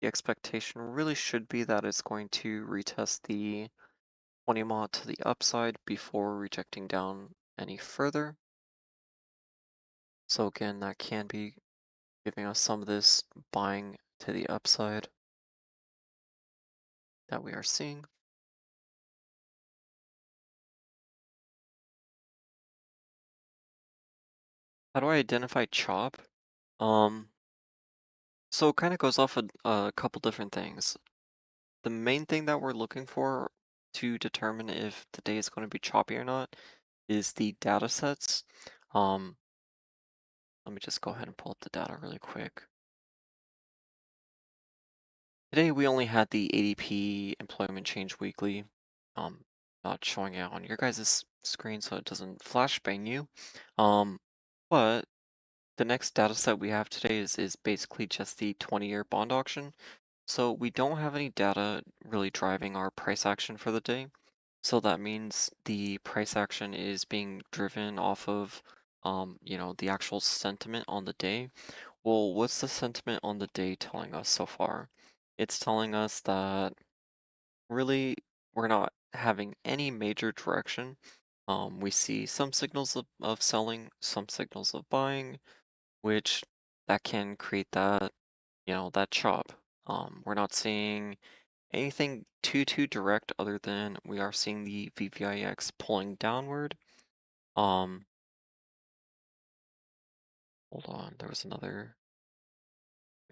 the expectation really should be that it's going to retest the 20 mile to the upside before rejecting down any further. So again, that can be giving us some of this buying to the upside that we are seeing. How do I identify chop? Um, so it kind of goes off a couple different things. The main thing that we're looking for to determine if the day is going to be choppy or not is the data sets. Um, Let me just go ahead and pull up the data really quick. Today we only had the ADP employment change weekly, um, not showing it on your guys' screen so it doesn't flash bang you. Um, but the next data set we have today is basically just the 20-year bond auction. So we don't have any data really driving our price action for the day. So that means the price action is being driven off of, the actual sentiment on the day. Well, what's the sentiment on the day telling us so far? It's telling us that really we're not having any major direction. We see some signals of selling, some signals of buying, which that can create that chop. We're not seeing anything too direct other than we are seeing the VVIX pulling downward. Um, Hold on, there was another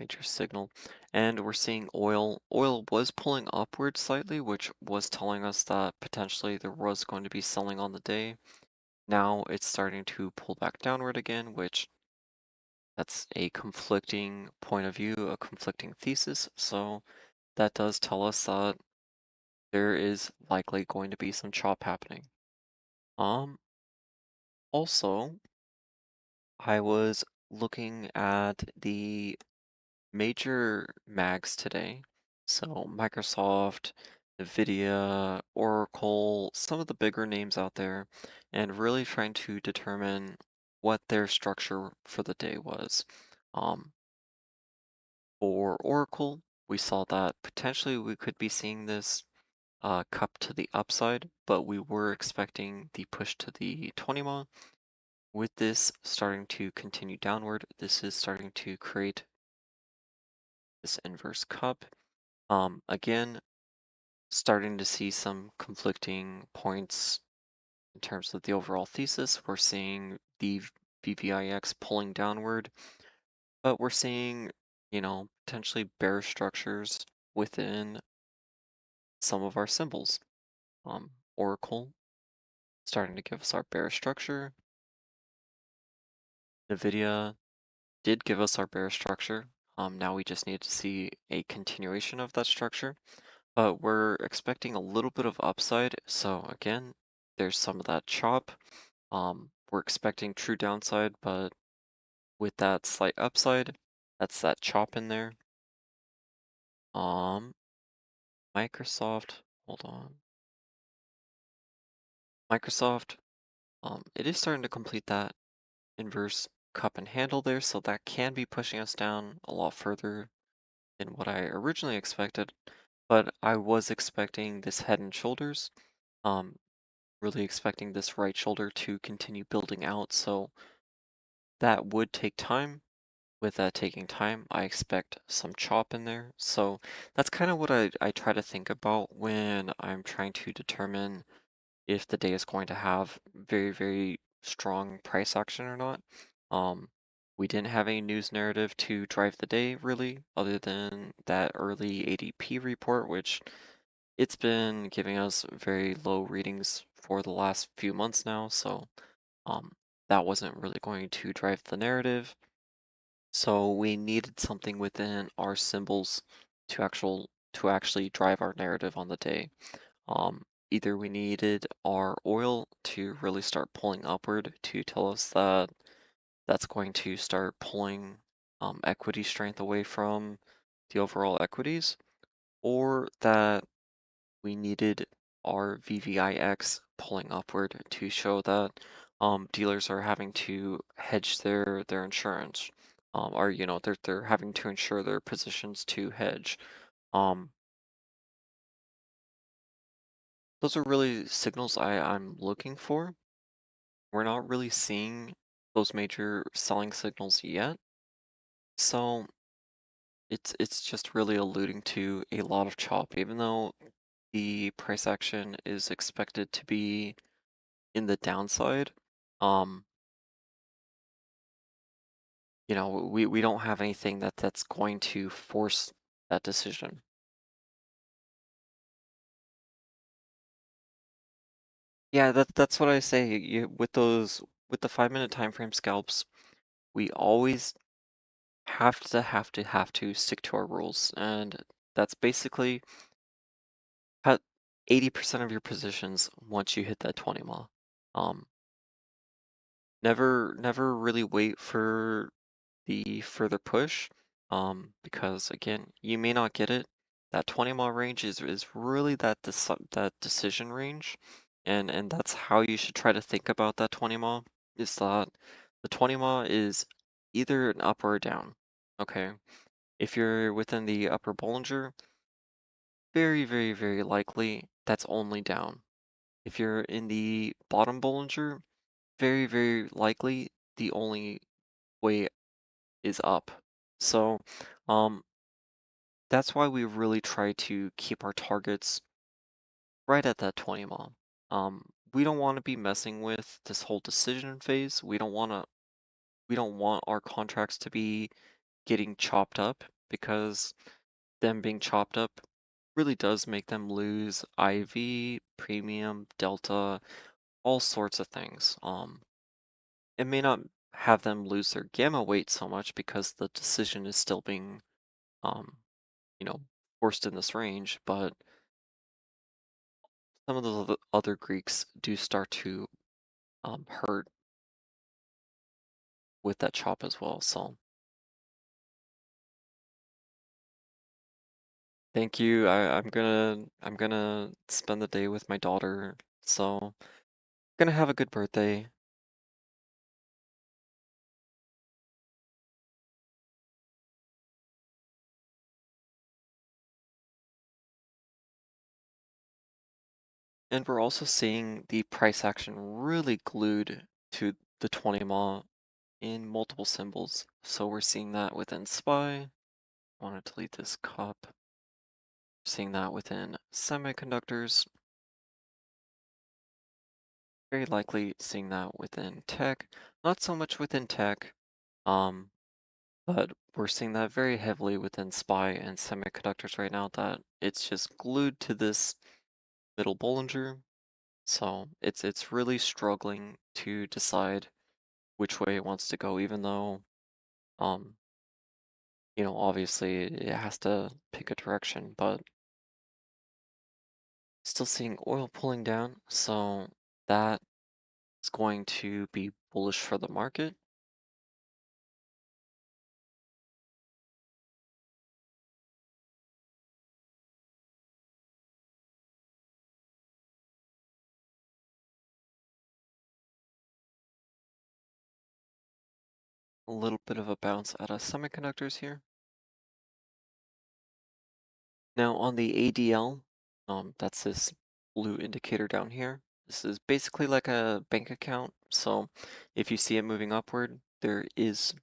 major signal. And we're seeing oil. Oil was pulling upward slightly, which was telling us that potentially there was going to be selling on the day. Now it's starting to pull back downward again, which that's a conflicting point of view, a conflicting thesis. So that does tell us that there is likely going to be some chop happening. Um, Also, I was looking at the major mags today. So Microsoft, NVIDIA, Oracle, some of the bigger names out there, and really trying to determine what their structure for the day was. Um, for Oracle, we saw that potentially we could be seeing this cup to the upside, but we were expecting the push to the 20 ma. With this starting to continue downward, this is starting to create this inverse cup. Again, starting to see some conflicting points in terms of the overall thesis. We're seeing the VVIX pulling downward, but we're seeing, potentially bearish structures within some of our symbols. Oracle starting to give us our bearish structure. NVIDIA did give us our bearish structure. Now we just need to see a continuation of that structure. But we're expecting a little bit of upside. So again, there's some of that chop. We're expecting true downside, but with that slight upside, that's that chop in there. Um, Microsoft, hold on. Microsoft, it is starting to complete that inverse cup and handle there, so that can be pushing us down a lot further than what I originally expected. But I was expecting this head and shoulders. Um, really expecting this right shoulder to continue building out, so that would take time. With that taking time, I expect some chop in there. So that's kind of what I try to think about when I'm trying to determine if the day is going to have very, very strong price action or not. Um, we didn't have any news narrative to drive the day really, other than that early ADP report, which it's been giving us very low readings for the last few months now, so um, that wasn't really going to drive the narrative. So we needed something within our symbols to actually drive our narrative on the day. Either we needed our oil to really start pulling upward to tell us that that's going to start pulling equity strength away from the overall equities, or that we needed our VVIX pulling upward to show that dealers are having to hedge their insurance, or they're having to ensure their positions to hedge. Um, those are really signals I'm looking for. We're not really seeing those major selling signals yet, so it's just really alluding to a lot of chop, even though the price action is expected to be in the downside. Um, we don't have anything that's going to force that decision. Yeah, that's what I say. With the 5 minute time frame scalps, we always have to stick to our rules, and that's basically cut 80% of your positions once you hit that 20 ma. Um, never really wait for the further push, because again, you may not get it. That 20 mile range is really that decision range, and that's how you should try to think about that 20 mile. Is that the 20 mile is either an up or a down. Okay, if you're within the upper Bollinger, very, very, very likely that's only down. If you're in the bottom Bollinger, very, very likely the only way is up. So, um, that's why we really try to keep our targets right at that 20 mom. We don't want to be messing with this whole decision phase. We don't want our contracts to be getting chopped up because them being chopped up really does make them lose IV, premium, delta, all sorts of things. It may not have them lose their gamma weight so much because the decision is still being, um, you know, forced in this range, but some of the other Greeks do start to hurt with that chop as well. So thank you. I'm gonna spend the day with my daughter. So gonna have a good birthday. And we're also seeing the price action really glued to the 20 mile in multiple symbols. So we're seeing that within SPY. I want to delete this cup. Seeing that within semiconductors. Very likely seeing that within tech. Not so much within tech, um, but we're seeing that very heavily within SPY and semiconductors right now that it's just glued to this middle Bollinger. So it's really struggling to decide which way it wants to go, even though um, obviously it has to pick a direction, but still seeing oil pulling down, so that is going to be bullish for the market. A little bit of a bounce out of semiconductors here. Now on the ADL, that's this blue indicator down here. This is basically like a bank account. So if you see it moving upward, there is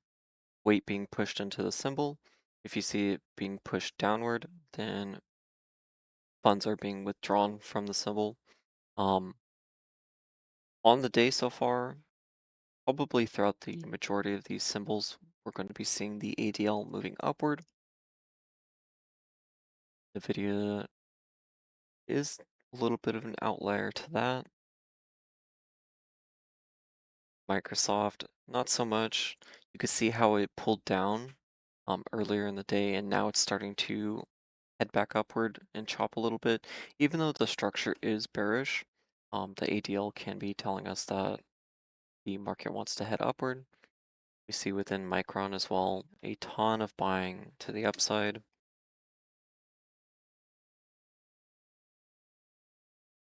weight being pushed into the symbol. If you see it being pushed downward, then funds are being withdrawn from the symbol. Um, on the day so far, probably throughout the majority of these symbols, we're going to be seeing the ADL moving upward. NVIDIA is a little bit of an outlier to that. Microsoft, not so much. You could see how it pulled down earlier in the day, and now it's starting to head back upward and chop a little bit. Even though the structure is bearish, the ADL can be telling us that the market wants to head upward. We see within Micron as well a ton of buying to the upside.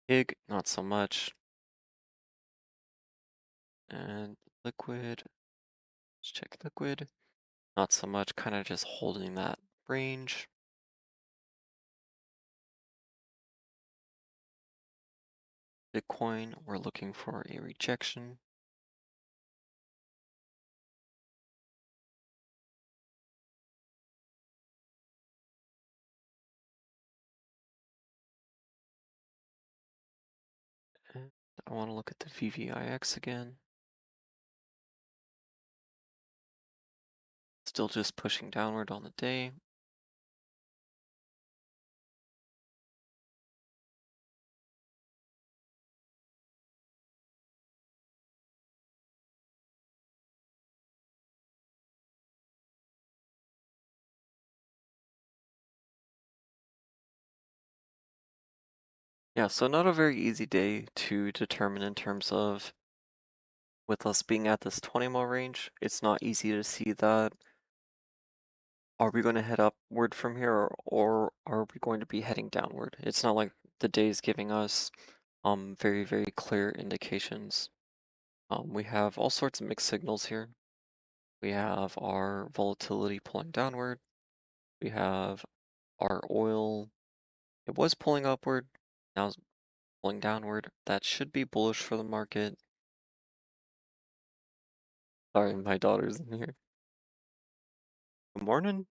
Pig, not so much. And liquid, let's check liquid. Not so much, kind of just holding that range. Bitcoin, we're looking for a rejection. And I want to look at the VVIX again. Still just pushing downward on the day. Yeah, so not a very easy day to determine in terms of with us being at this 20 mile range, it's not easy to see that. Are we going to head upward from here or are we going to be heading downward? It's not like the day is giving us very, very clear indications. We have all sorts of mixed signals here. We have our volatility pulling downward. We have our oil. It was pulling upward. Now it's pulling downward. That should be bullish for the market. Sorry, my daughter's in here. Good morning.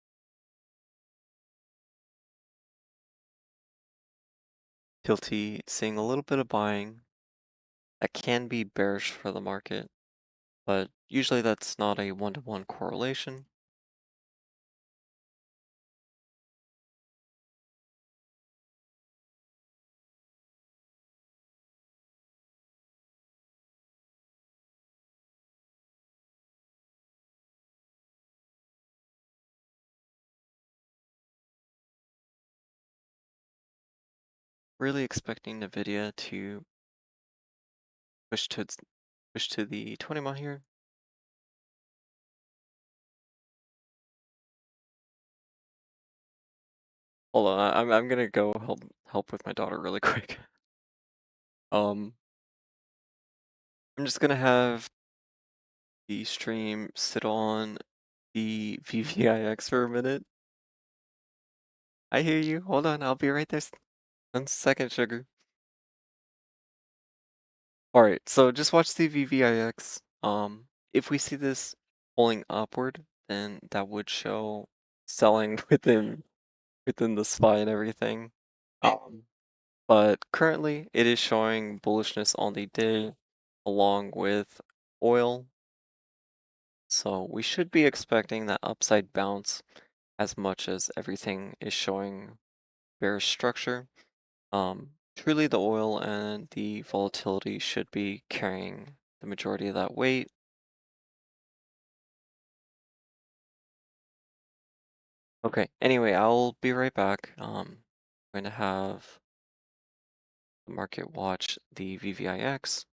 Tilty seeing a little bit of buying. That can be bearish for the market, but usually that's not a one-to-one correlation. really expecting Nvidia to push to push to the 20 mile here. Hold on, I'm gonna go help with my daughter really quick. Um, I'm just gonna have the stream sit on the VVIX for a minute. I hear you. Hold on, I'll be right there. 1 second, sugar. All right, so just watch the VVIX. If we see this pulling upward, then that would show selling within the SPY and everything. Um, but currently it is showing bullishness on the day along with oil. So we should be expecting that upside bounce as much as everything is showing bearish structure. Truly the oil and the volatility should be carrying the majority of that weight. Okay, anyway, I'll be right back. I'm going to have the market watch the VVIX.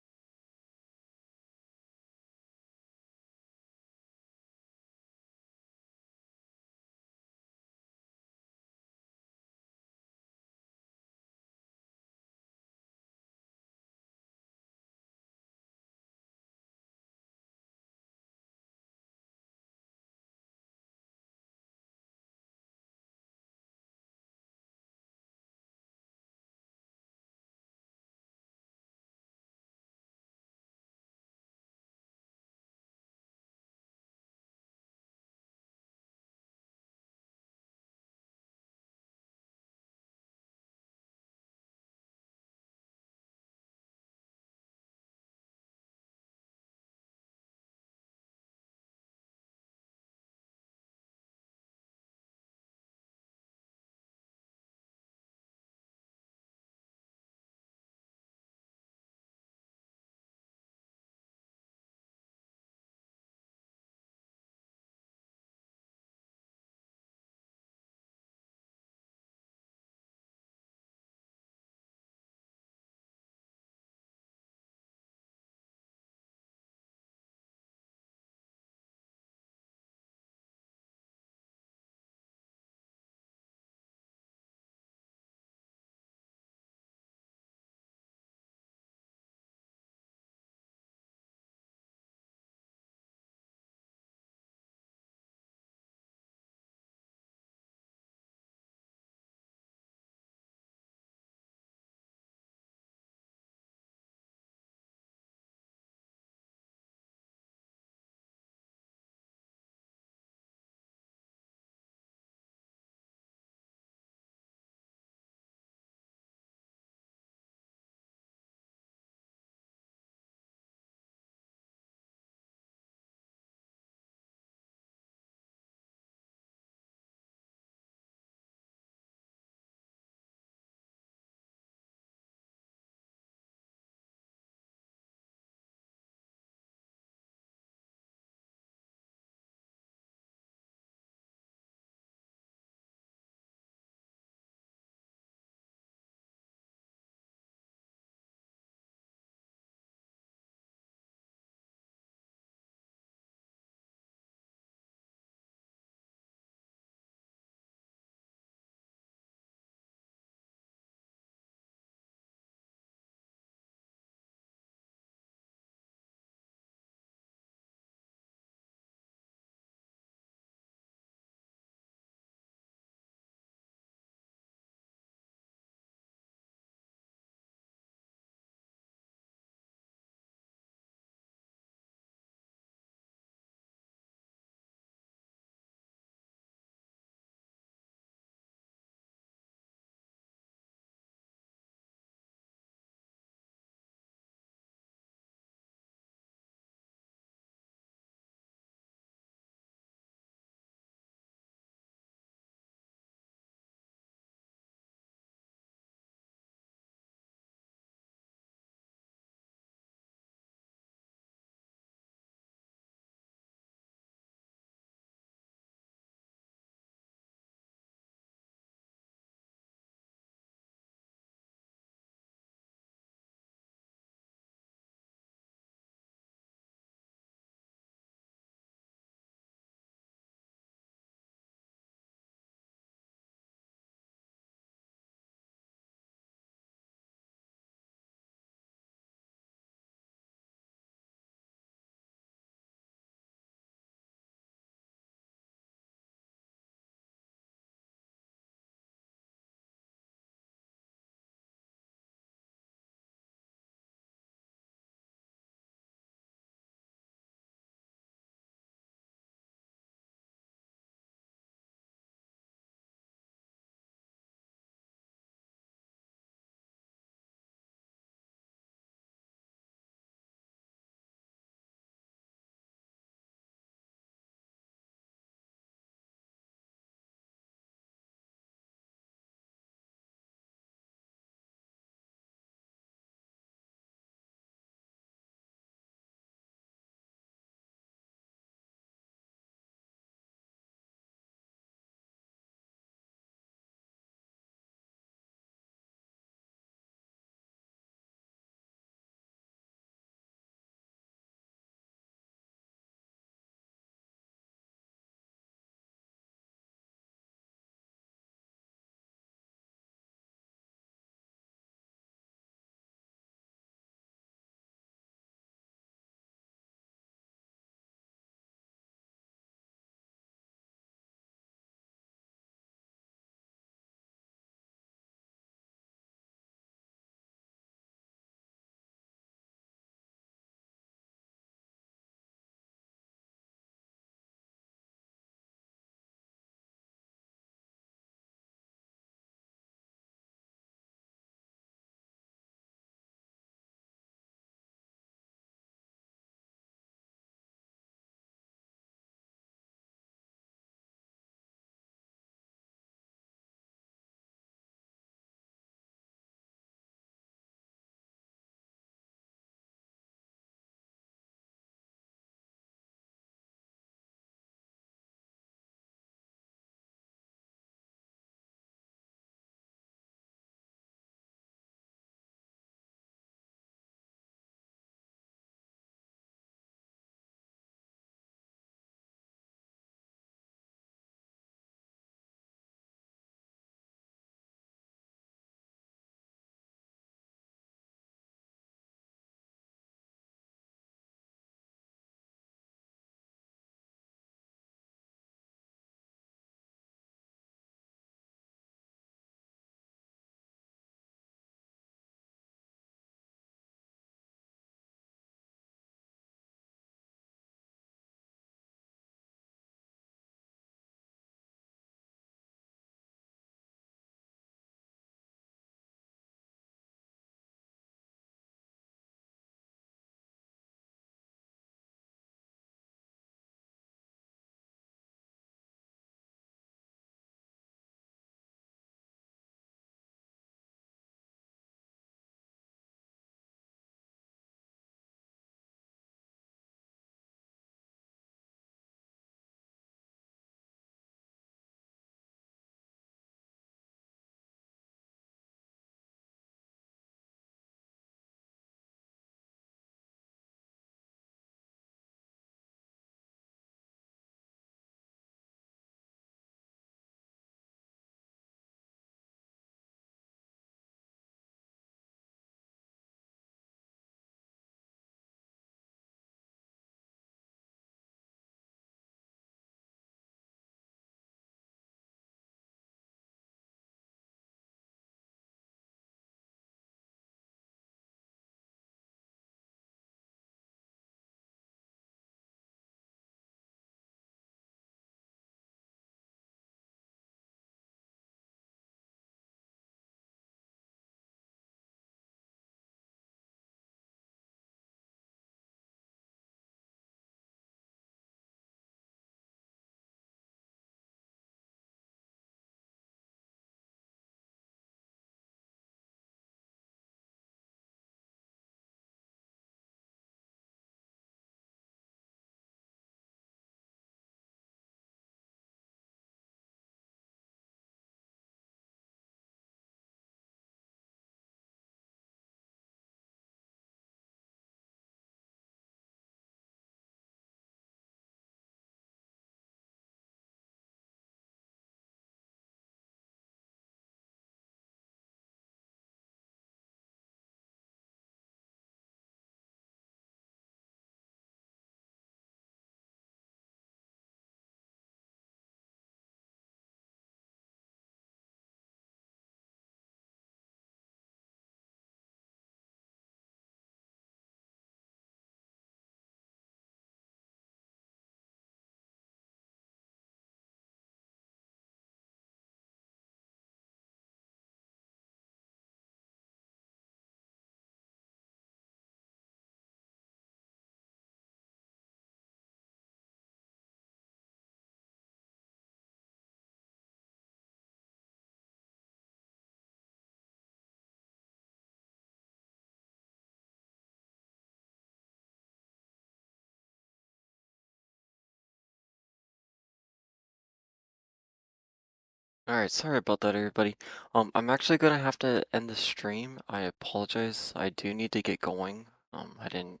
Alright, sorry about that, everybody. I'm actually gonna have to end the stream. I apologize. I do need to get going. I didn't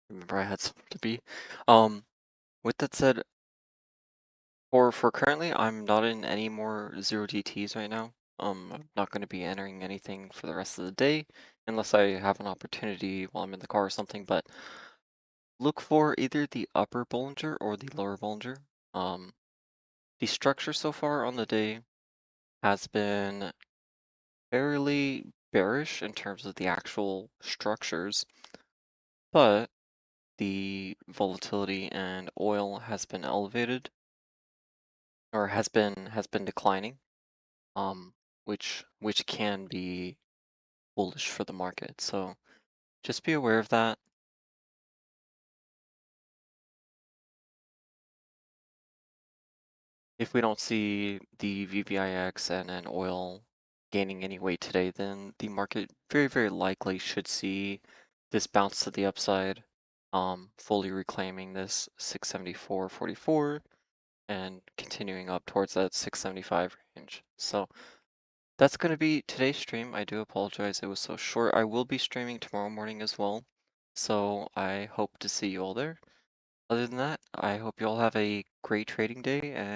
remember I had something to be. Um, with that said, for currently, I'm not in any more zero DTs right now. I'm not gonna be entering anything for the rest of the day unless I have an opportunity while I'm in the car or something. But look for either the upper Bollinger or the lower Bollinger. Um, the structure so far on the day has been fairly bearish in terms of the actual structures, but the volatility and oil has been elevated or has been declining, which can be bullish for the market. So just be aware of that. If we don't see the VVIX and oil gaining any weight today, then the market very, very likely should see this bounce to the upside, fully reclaiming this 674.44 and continuing up towards that 675 range. So that's going to be today's stream. I do apologize it was so short. I will be streaming tomorrow morning as well. So I hope to see you all there. Other than that, I hope you all have a great trading day and